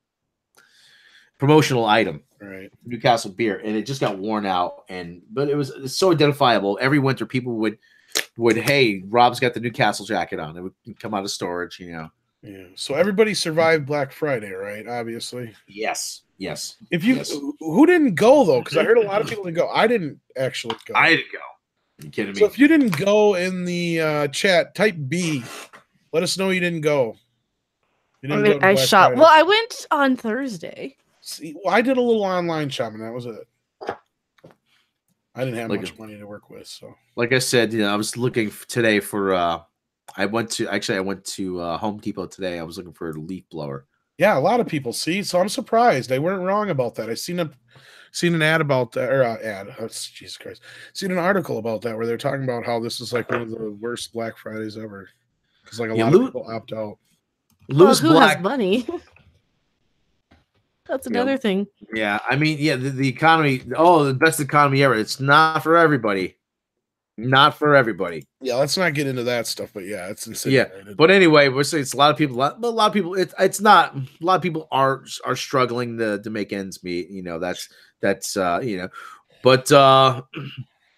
promotional item, right? Newcastle beer, and it just got worn out. But it's so identifiable. Every winter, people would, hey, Rob's got the Newcastle jacket on. It would come out of storage, Yeah. So everybody survived Black Friday, right? Obviously. Yes. If you who didn't go though? Because I heard a lot of people didn't go. I didn't actually go. I didn't go. Are you kidding me? So if you didn't go in the chat, type B. Let us know you didn't go. I shot. Friday. Well, I went on Thursday. See, I did a little online shopping. That was it. I didn't have much money to work with, so. Like I said, I was looking today for. I went to Home Depot today. I was looking for a leaf blower. Yeah, a lot of people see. So I'm surprised they weren't wrong about that. I seen an ad about that, or ad. Oh, Jesus Christ! Seen an article about that where they're talking about how this is like one of the worst Black Fridays ever because like a lot of people opt out. Well, who has money? That's another thing. Yeah, I mean, yeah, the economy. Oh, the best economy ever. It's not for everybody. Not for everybody. Yeah, let's not get into that stuff. But yeah, it's insane. Yeah, but anyway, we're saying it's a lot of people. But a lot of people, it's not. A lot of people are struggling to make ends meet. You know, that's you know, but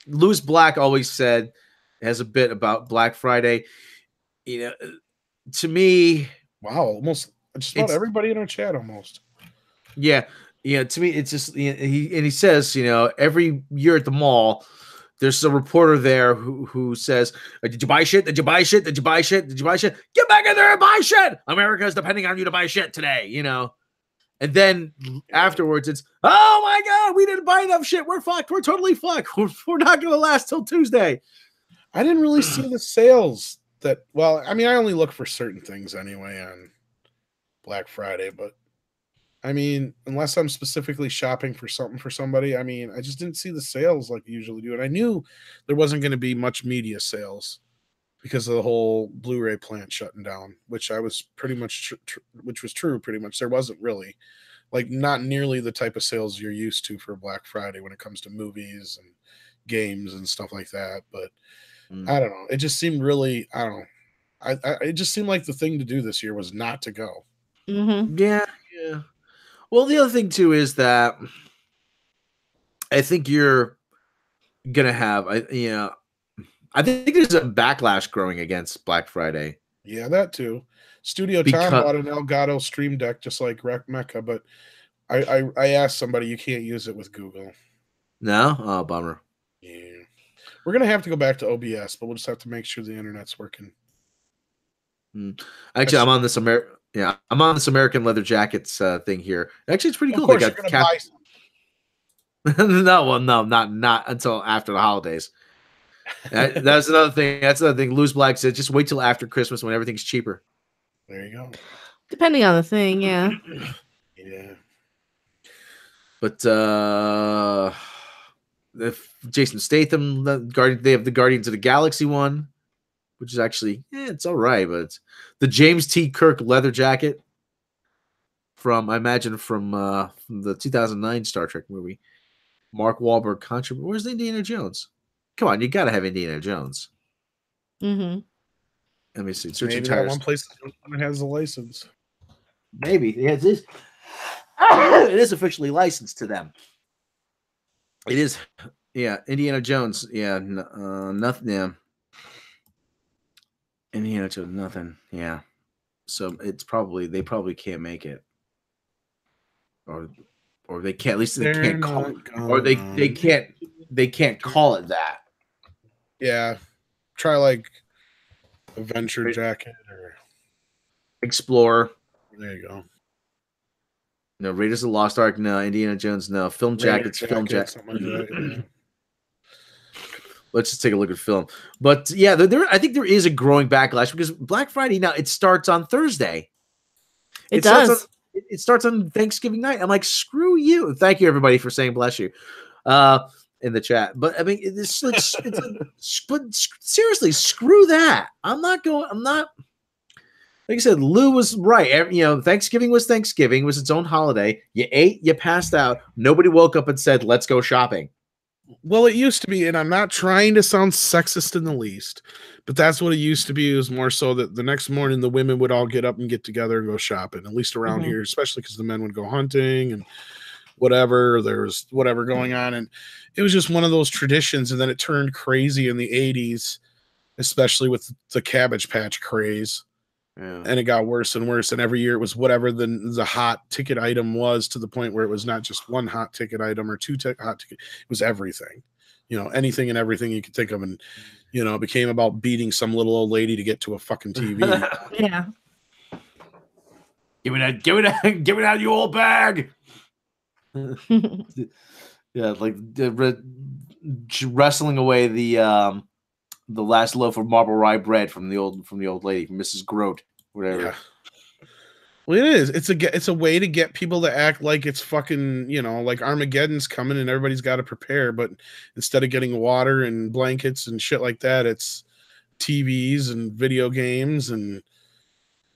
Lewis Black always said has a bit about Black Friday. You know, to me, wow, almost just about everybody in our chat almost. Yeah, to me, it's just he says, you know, every year at the mall, there's a reporter there who says, "Did you buy shit? Did you buy shit? Did you buy shit? Did you buy shit? Get back in there and buy shit! America is depending on you to buy shit today." You know, and then afterwards, it's, "Oh my God, we didn't buy enough shit. We're fucked. We're totally fucked. We're not gonna last till Tuesday." I didn't really see the sales that. Well, I mean, I only look for certain things anyway on Black Friday, but. I mean, unless I'm specifically shopping for something for somebody, I mean, I just didn't see the sales like you usually do. And I knew there wasn't going to be much media sales because of the whole Blu-ray plant shutting down, which I was pretty much, which was true pretty much. There wasn't really, like, not nearly the type of sales you're used to for Black Friday when it comes to movies and games and stuff like that. But I don't know. It just seemed really, I don't know. It just seemed like the thing to do this year was not to go. Mm-hmm. Yeah. Well, the other thing too is that I think you're gonna have, I think there's a backlash growing against Black Friday. Yeah, that too. Studio Tom bought an Elgato Stream Deck just like Mecca, but I asked somebody, you can't use it with Google. No? Oh, bummer. Yeah. We're gonna have to go back to OBS, but we'll just have to make sure the internet's working. Actually, I'm on this American leather jackets thing here. Actually, it's pretty cool. They got buy some. No, not until after the holidays. That's another thing. That's another thing. Lewis Black said, just wait till after Christmas when everything's cheaper. There you go. Depending on the thing, yeah. Yeah. But if Jason Statham, they have the Guardians of the Galaxy one, which is actually, it's all right, but it's the James T. Kirk leather jacket from the 2009 Star Trek movie. Mark Wahlberg contributed. Where's Indiana Jones? Come on, you got to have Indiana Jones. Mm-hmm. Let me see. Maybe that one place that has a license. Maybe it is. It is officially licensed to them. It is. Yeah, Indiana Jones. Yeah, nothing. Yeah. Indiana Jones, nothing. Yeah. So they probably can't make it. Or they can't, at least they can't call it, or they can't call it that. Yeah. Try like Adventure Jacket or Explorer. There you go. No, Raiders of the Lost Ark, no. Indiana Jones, no. Film jackets, film jackets. Like that, yeah. Let's just take a look at film. But yeah, I think there is a growing backlash because Black Friday now, it starts on Thursday. It does. It starts on Thanksgiving night. I'm like, screw you. Thank you, everybody, for saying bless you in the chat. But I mean, but seriously, screw that. I'm not. Like I said, Lou was right. Thanksgiving was Thanksgiving. It was its own holiday. You ate, you passed out. Nobody woke up and said, let's go shopping. Well, it used to be, and I'm not trying to sound sexist in the least, but that's what it used to be. It was more so that the next morning the women would all get up and get together and go shopping, at least around here, especially because the men would go hunting and whatever. There was whatever going on. And it was just one of those traditions. And then it turned crazy in the 80s, especially with the Cabbage Patch craze. Yeah. And it got worse and worse. And every year it was whatever the hot ticket item was, to the point where it was not just one hot ticket item or two hot ticket. It was everything, anything and everything you could think of. And, it became about beating some little old lady to get to a fucking TV. Yeah. Give it out, you old bag. Yeah. Like wrestling away the last loaf of marble rye bread from the old lady, from Mrs. Grote, whatever. Well, it is. It's a way to get people to act like it's fucking, like Armageddon's coming and everybody's got to prepare. But instead of getting water and blankets and shit like that, it's TVs and video games and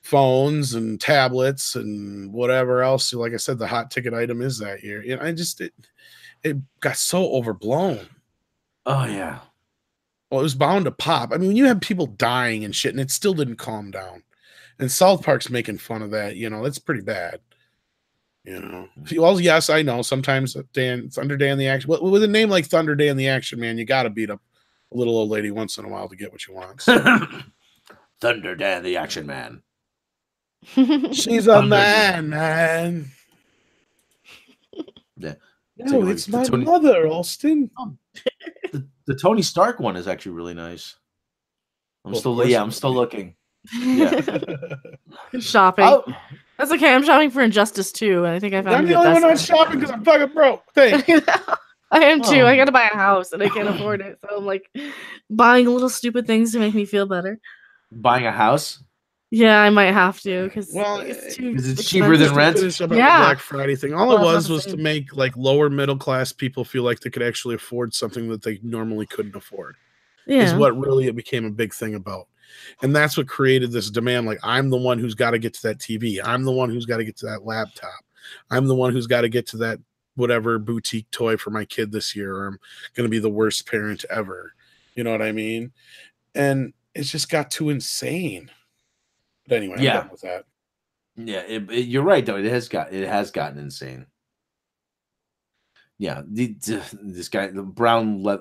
phones and tablets and whatever else. So like I said, the hot ticket item is that year. It got so overblown. Oh yeah. Well, it was bound to pop. I mean, when you have people dying and shit, and it still didn't calm down. And South Park's making fun of that. That's pretty bad. Well, yes, I know. Sometimes Thunder Day in the Action. With a name like Thunder Day in the Action Man, you got to beat up a little old lady once in a while to get what you want. Thunder Day in the Action Man. She's a man. Yeah. No, it's my mother, Austin. The Tony Stark one is actually really nice. I'm still looking. Yeah. Shopping. That's okay. I'm shopping for Injustice 2, and I think I found. I'm the only one not shopping because I'm fucking broke. Thanks. I am too. I gotta buy a house, and I can't afford it. So I'm like buying little stupid things to make me feel better. Buying a house? Yeah, I might have to because it's cheaper than rent. Yeah, Black Friday thing. All it was to make like lower middle class people feel like they could actually afford something that they normally couldn't afford. Yeah. Is what really it became a big thing about. And that's what created this demand. Like, I'm the one who's got to get to that TV. I'm the one who's got to get to that laptop. I'm the one who's got to get to that whatever boutique toy for my kid this year, or I'm going to be the worst parent ever. You know what I mean? And it's just got too insane. But anyway, I'm done with that. Yeah, you're right though. It has gotten insane. Yeah, this guy, the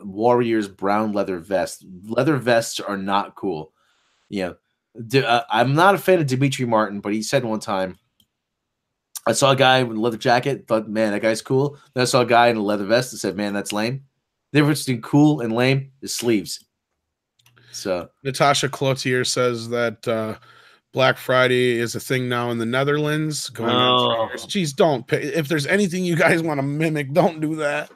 Warriors brown leather vest. Leather vests are not cool. Yeah, I'm not a fan of Dimitri Martin, but he said one time, I saw a guy with a leather jacket, thought, man, that guy's cool. Then I saw a guy in a leather vest and said, man, that's lame. The difference between cool and lame is sleeves. So Natasha Cloutier says that Black Friday is a thing now in the Netherlands. Going on 3 years. Jeez, don't pay. If there's anything you guys want to mimic, don't do that.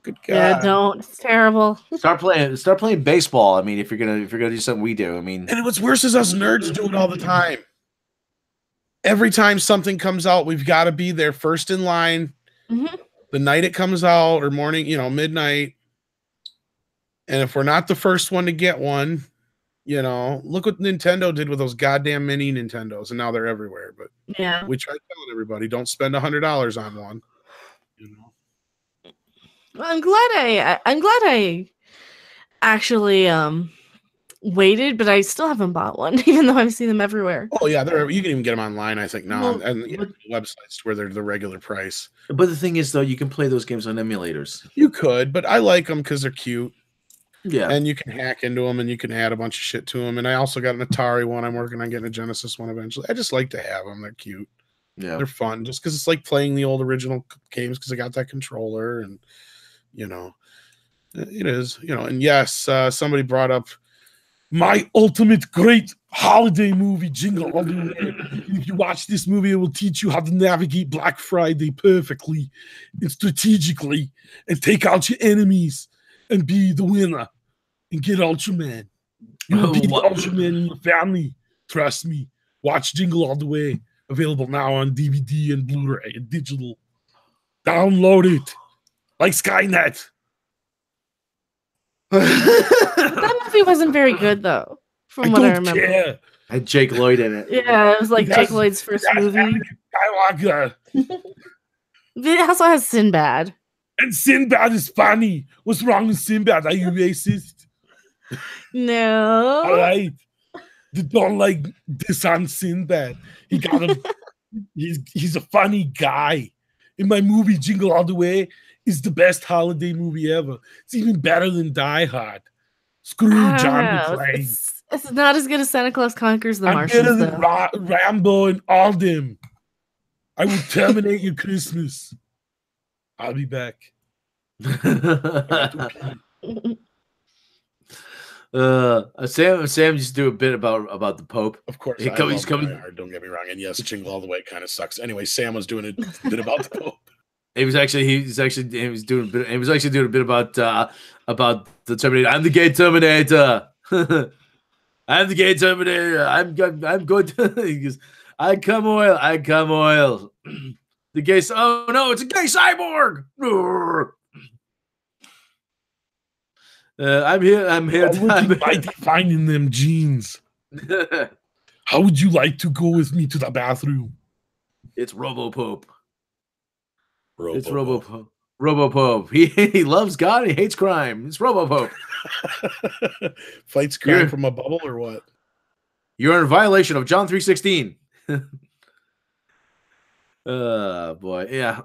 Good God. Yeah, don't. It's terrible. Start playing baseball. I mean, if you're gonna do something we do, I mean, and what's worse is us nerds do it all the time. Every time something comes out, we've got to be there first in line. Mm-hmm. The night it comes out, or morning, midnight. And if we're not the first one to get one, look what Nintendo did with those goddamn mini Nintendos, and now they're everywhere. But yeah, we try telling everybody, don't spend $100 on one. Well, I'm glad I actually waited, but I still haven't bought one, even though I've seen them everywhere. Oh yeah, you can even get them online, I think now, and websites where they're the regular price. But the thing is, though, you can play those games on emulators. You could, but I like them because they're cute. Yeah, and you can hack into them, and you can add a bunch of shit to them. And I also got an Atari one. I'm working on getting a Genesis one eventually. I just like to have them. They're cute. Yeah, they're fun, just because it's like playing the old original games because I got that controller and. It is, and yes, somebody brought up my ultimate great holiday movie, Jingle All the Way. If you watch this movie, it will teach you how to navigate Black Friday perfectly and strategically and take out your enemies and be the winner and get Ultraman. You'll be the Ultraman in your family. Trust me. Watch Jingle All the Way. Available now on DVD and Blu-ray and digital. Download it. Like Skynet. That movie wasn't very good, though, from what I remember. Care. Had Jake Lloyd in it. Yeah, it was like Jake Lloyd's first movie. It also has Sinbad. And Sinbad is funny. What's wrong with Sinbad? Are you racist? No. All right. You don't like this on Sinbad. He got him. He's a funny guy. In my movie, Jingle All the Way is the best holiday movie ever. It's even better than Die Hard. Screw John McClane. It's not as good as Santa Claus Conquers the Martians. Better than Rambo and all them. I will terminate your Christmas. I'll be back. Sam just do a bit about the Pope. Of course, he's coming. Don't get me wrong, and yes, Jingle All the Way kind of sucks. Anyway, Sam was doing a bit about the Pope. He was doing a bit about the Terminator. I'm the gay Terminator. I'm the gay Terminator. I'm going to. He goes, I come oil. I come oil. The gay. Oh no, it's a gay cyborg. I'm here. I'm here. How would you like finding them jeans? How would you like to go with me to the bathroom? It's Robopope. Robopope. It's Robopope. Robopope. He loves God. He hates crime. It's Robopope. Fights crime from a bubble or what? You're in violation of John 3:16. Boy, yeah.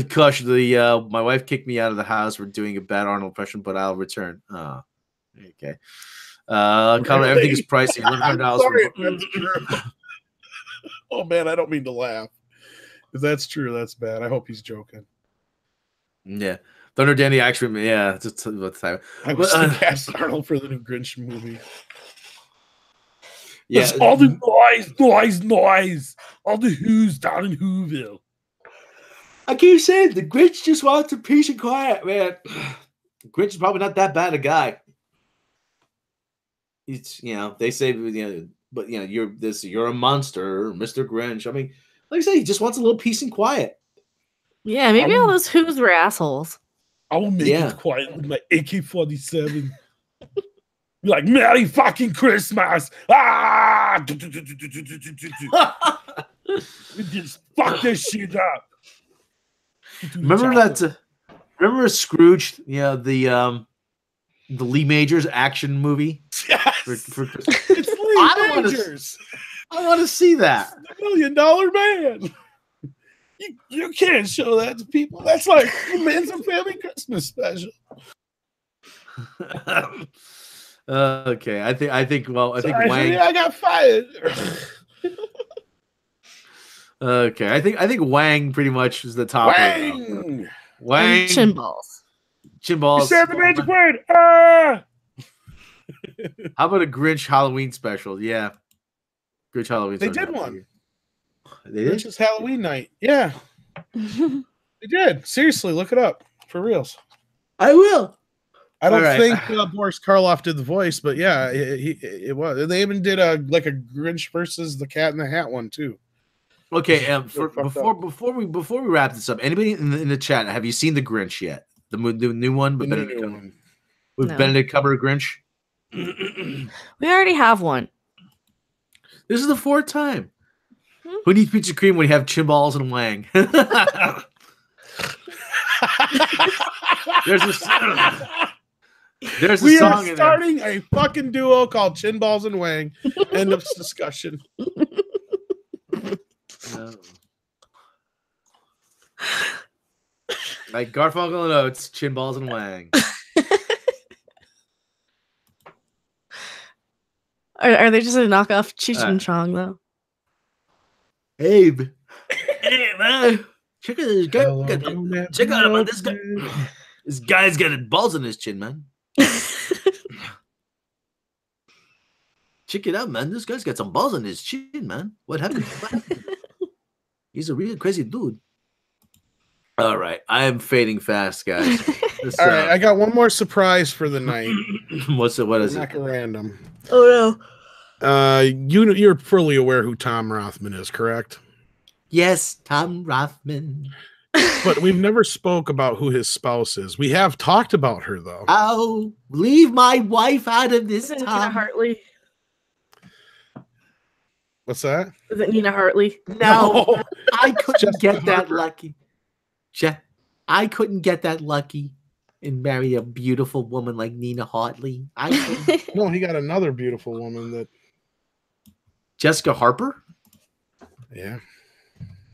Gosh, my wife kicked me out of the house for doing a bad Arnold impression, but I'll return. Oh, okay. Really? Everything is pricey. $1,100. Oh man, I don't mean to laugh. If that's true, that's bad. I hope he's joking. Yeah, Thunder Danny actually. Yeah, just about the time. I was cast Arnold for the new Grinch movie. Yeah, it's all the noise. All the who's down in Whoville. I keep saying the Grinch just wants a peace and quiet, man. Grinch is probably not that bad a guy. It's they say but you're a monster, Mr. Grinch. I mean, like I say, he just wants a little peace and quiet. Yeah, maybe all those who's were assholes. I will make it quiet with my AK-47. Be like, Merry fucking Christmas! Ah! Just fuck this shit up. Remember Scrooge? Yeah, the Lee Majors action movie. Yes. It's Lee Majors. I want to see that. The $1 Million Man. You can't show that to people. That's like Men's and Family Christmas special. Okay, I think Wang. I got fired. Okay, I think Wang pretty much is the top. Wang. Chin balls. You said the magic word. How about a Grinch Halloween special? Yeah, Grinch Halloween. They did one. They did? Grinch's Halloween night. Yeah, they did. Seriously, look it up for reals. I will. I don't think Boris Karloff did the voice, but yeah, it was. They even did a Grinch versus the Cat in the Hat one too. Okay, before we wrap this up, anybody in the chat, have you seen the Grinch yet? The new one, with Benedict Cumberbatch Grinch. We already have one. This is the fourth time. Who needs pizza cream when you have chin balls and Wang? There's a we song are starting a fucking duo called Chin Balls and Wang. End of discussion. Like Garfunkel and Oates, Chin Balls and Wang. Are they just a knockoff Cheech and Chong though? Hey man, check out this guy. Check out him, this guy. This guy's got balls in his chin, man. Check it out, man. This guy's got some balls on his chin, man. What happened? He's a real crazy dude. All right, I am fading fast, guys. All right, I got one more surprise for the night. What is it? Not random. Oh no. You're fully aware who Tom Rothman is, correct? Yes, Tom Rothman. But we've never spoke about who his spouse is. We have talked about her though. Oh, leave my wife out of this. Is it Nina Hartley? What's that? Is it Nina Hartley? No, I couldn't get that lucky. I couldn't get that lucky and marry a beautiful woman like Nina Hartley. No, he got another beautiful woman that. Jessica Harper? Yeah.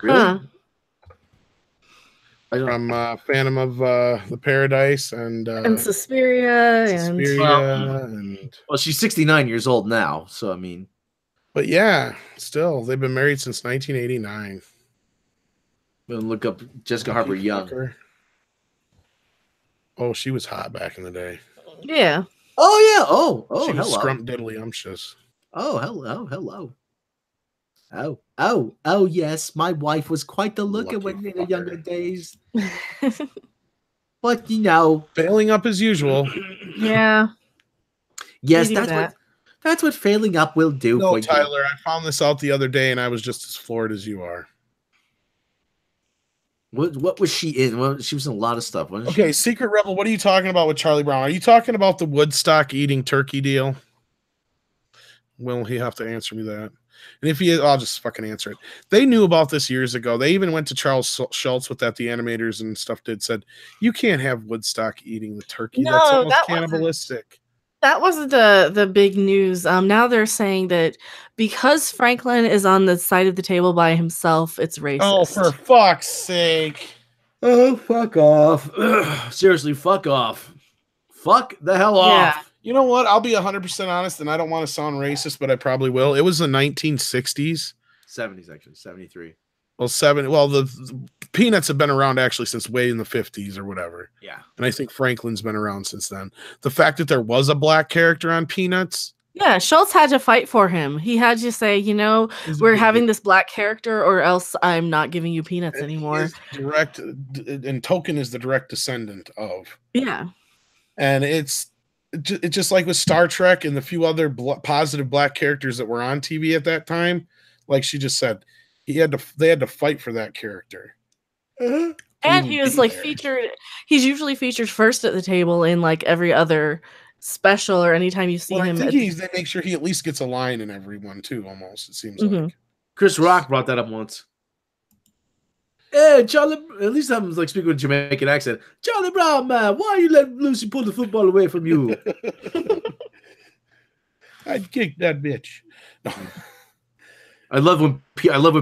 Really? Huh. From Phantom of the Paradise and Suspiria, well, she's 69 years old now, so I mean. But yeah, still, they've been married since 1989. Look up Jessica Harper young. Oh, she was hot back in the day. Yeah. Oh yeah. Oh, she was hello. scrumptiddlyumptious. Oh, hello. Oh, yes. My wife was quite the looker when in the younger days. But failing up as usual. Yeah. Yes, That's what failing up will do for you. Tyler, I found this out the other day, and I was just as floored as you are. What was she in? Well, she was in a lot of stuff. Okay, Secret Rebel, what are you talking about with Charlie Brown? Are you talking about the Woodstock eating turkey deal? Will he have to answer me that? And if he is, I'll just fucking answer it. They knew about this years ago. They even went to Charles Schultz with that. The animators and stuff said, you can't have Woodstock eating the turkey. No, that's almost cannibalistic. That wasn't the big news. Now they're saying that because Franklin is on the side of the table by himself, it's racist. Oh, for fuck's sake. Oh, fuck off. Seriously, fuck off. Fuck the hell off. You know what? I'll be 100% honest, and I don't want to sound racist, but I probably will. It was the 1960s. 70s, actually. 73. Well, the Peanuts have been around actually since way in the 50s or whatever. Yeah. And I think Franklin's been around since then. The fact that there was a black character on Peanuts. Yeah, Schultz had to fight for him. He had to say, we're having this black character or else I'm not giving you Peanuts anymore. Direct, and Token is the direct descendant of. Yeah. And it's just like with Star Trek and the few other positive black characters that were on TV at that time. Like she just said, they had to fight for that character. And he was featured. He's usually featured first at the table in like every other special or anytime you see him. I think they make sure he at least gets a line in every one too. Almost, it seems like. Chris Rock brought that up once. Hey, Charlie. At least I'm like speaking with a Jamaican accent. Charlie Brown, man, why you let Lucy pull the football away from you? I'd kick that bitch. No. I love when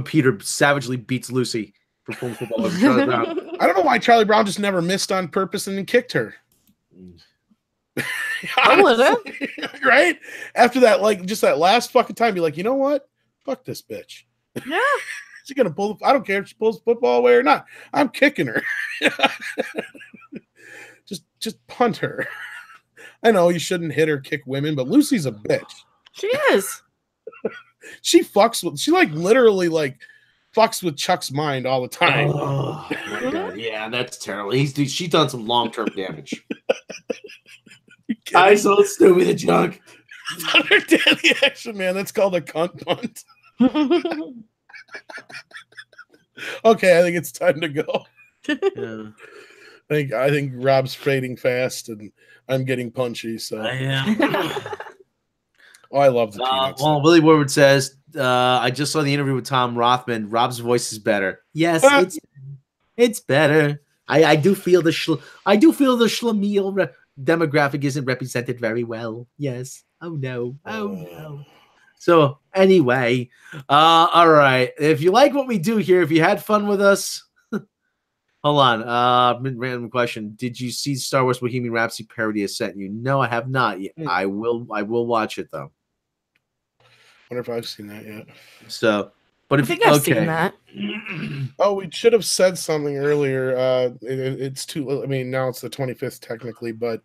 Peter savagely beats Lucy for pulling football over Charlie Brown. I don't know why Charlie Brown just never missed on purpose and then kicked her. Honestly, right? After that, like just that last fucking time, be like, you know what? Fuck this bitch. Yeah. She's gonna pull. I don't care if she pulls the football away or not. I'm kicking her. just punt her. I know you shouldn't hit or kick women, but Lucy's a bitch. She is. She literally fucks with Chuck's mind all the time. Oh my God. Yeah, that's terrible. She's done some long-term damage. I so stupid the junk. Understand the action, man. That's called a cunt punt. Okay, I think it's time to go. Yeah. I think Rob's fading fast, and I'm getting punchy. So I am. I love the Peanuts. Well, Willie Woodward says, I just saw the interview with Tom Rothman. Rob's voice is better. Yes, it's better. I do feel the schlemiel demographic isn't represented very well. Yes. Oh no. So anyway, all right. If you like what we do here, if you had fun with us, hold on. Random question. Did you see Star Wars Bohemian Rhapsody parody I sent you? No, I have not yet. I will watch it though. Wonder if I've seen that yet. So, but if I think I've seen that. Oh, we should have said something earlier. It's too. I mean, now it's the 25th technically, but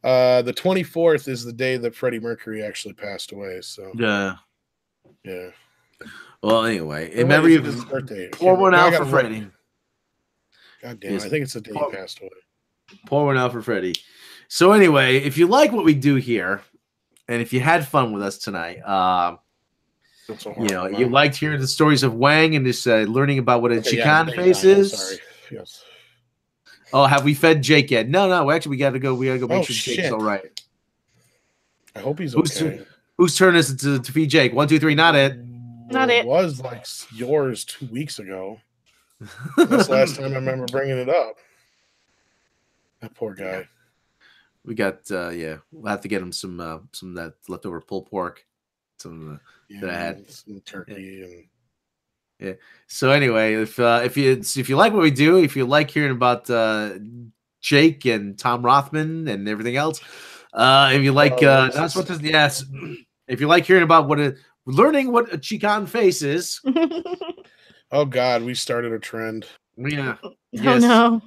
the 24th is the day that Freddie Mercury actually passed away. So yeah. Well, anyway, in memory of his birthday, pour one out for Freddie. God damn, I think it's the day he passed away. Pour one out for Freddie. So anyway, if you like what we do here, and if you had fun with us tonight, you liked hearing the stories of Wang and just learning about what a Chikan face is. Sorry. Yes. Oh, have we fed Jake yet? No. Actually, we got to go. We got to go make sure Jake's all right. I hope he's okay. Whose turn is it to feed Jake? 1, 2, 3. Not it. Not it. It was like yours 2 weeks ago. That's the last time I remember bringing it up. That poor guy. We got we'll have to get him some of that leftover pulled pork. Some that I had some turkey and yeah. So anyway, if you like what we do, if you like hearing about Jake and Tom Rothman and everything else, if you like if you like hearing about learning what a Chikan face is. Oh God, we started a trend. Yeah. Yes. Oh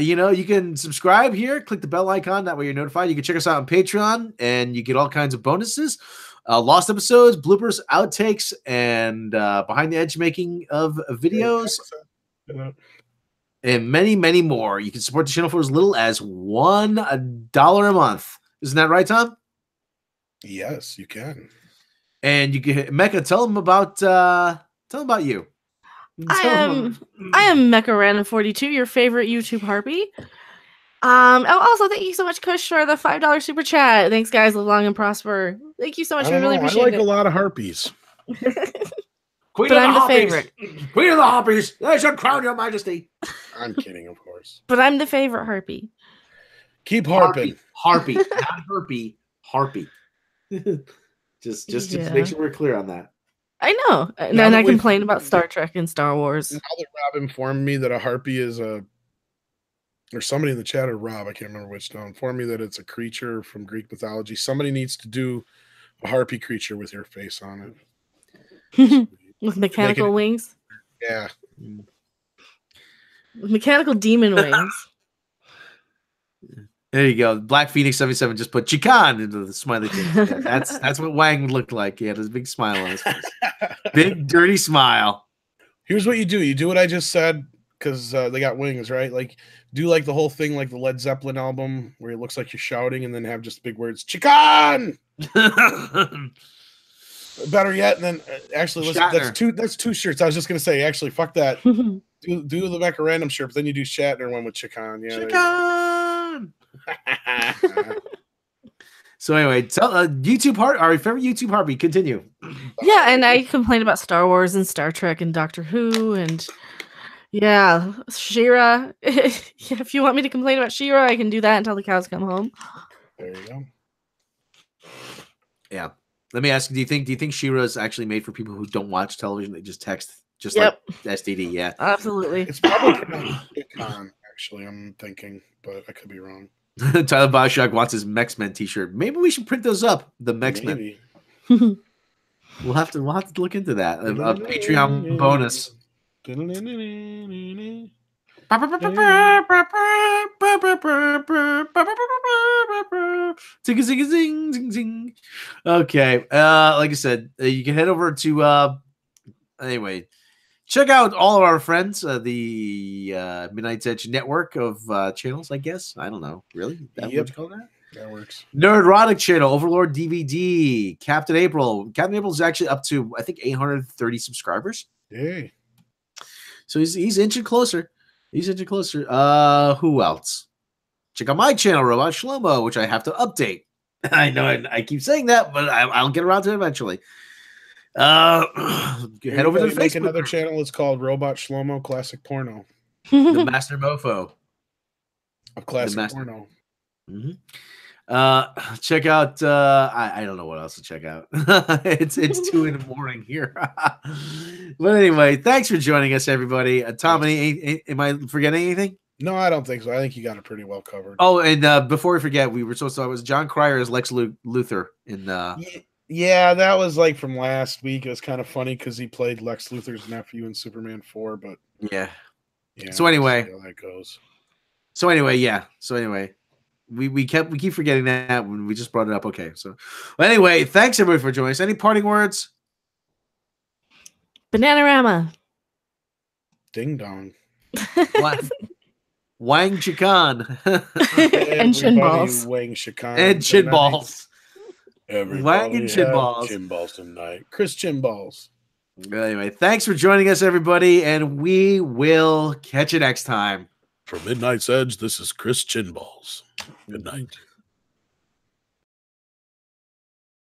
no. You can subscribe here, click the bell icon. That way you're notified. You can check us out on Patreon, and you get all kinds of bonuses, lost episodes, bloopers, outtakes, and behind the edge making of videos, and many, many more. You can support the channel for as little as $1 a month. Isn't that right, Tom? Yes, you can. And you can Mecca. Tell them about you. I am Mecha Random 42, your favorite YouTube harpy. Also, thank you so much, Kush, for the $5 super chat. Thanks, guys. Live long and prosper. Thank you so much. We really appreciate it. I like a lot of harpies. But I'm the favorite. Queen of the harpies. I shall crown your majesty. I'm kidding, of course. But I'm the favorite harpy. Keep harping. Harpy. Not herpy. Harpy. just to make sure we're clear on that. I know. And then I complain about Star Trek and Star Wars. Now that Rob informed me that a harpy is or somebody in the chat, or Rob, I can't remember which, informed me that it's a creature from Greek mythology. Somebody needs to do a harpy creature with your face on it. With mechanical wings? Yeah. With mechanical demon wings. There you go. Black Phoenix 77 just put Chikan into the smiley face. Yeah, that's what Wang looked like. He had his big smile on his face. Big dirty smile. Here's what you do. You do what I just said, because they got wings, right? Like, do like the whole thing like the Led Zeppelin album where it looks like you're shouting, and then have just big words, Chikan! Better yet, and then actually that's two shirts. I was just gonna say, actually, fuck that. do the Mecha Random shirt, but then you do Shatner one with Chikan. Yeah, Chikan. So anyway, tell YouTube our favorite YouTube harpy. Continue. Yeah, and I complain about Star Wars and Star Trek and Doctor Who and She-Ra. If you want me to complain about She-Ra, I can do that until the cows come home. There you go. Yeah. Let me ask you, do you think She-Ra is actually made for people who don't watch television? They just text, like STD, yeah. Absolutely. It's probably Con, actually, I'm thinking, but I could be wrong. Tyler Bioshock wants his Mexmen t-shirt. Maybe we should print those up, the Mexmen. We'll have to look into that. A Patreon bonus. Zing. Okay. Like I said, you can head over to anyway. Check out all of our friends, the Midnight's Edge network of channels, I guess. I don't know. Really? What you call that? That works. Nerdrotic channel, Overlord DVD, Captain April. Captain April is actually up to, I think, 830 subscribers. Yay. So he's inching closer. He's inching closer. Who else? Check out my channel, Robot Shlomo, which I have to update. I know I keep saying that, but I'll get around to it eventually. Head over to the make another channel. It's called Robot Shlomo Classic Porno. The Master Mofo of classic porno. Mm-hmm. Check out. I don't know what else to check out. it's 2 a.m. here. But anyway, thanks for joining us, everybody. Tom, am I forgetting anything? No, I don't think so. I think you got it pretty well covered. Oh, and before we forget, we were supposed to. It was John Cryer as Lex Luthor in. Yeah, that was like from last week. It was kind of funny because he played Lex Luthor's nephew in Superman 4, but yeah. So anyway, how that goes. So anyway, we keep forgetting that when we just brought it up. Okay, so anyway, thanks everybody for joining us. Any parting words? Bananarama. Ding dong. Wang Chikan. And chin balls. Wang Chikan. And chin balls. Wang and chin balls. Chin balls tonight. Chris Chin Balls. Anyway, thanks for joining us, everybody, and we will catch you next time. For Midnight's Edge, this is Chris Chin Balls. Good night.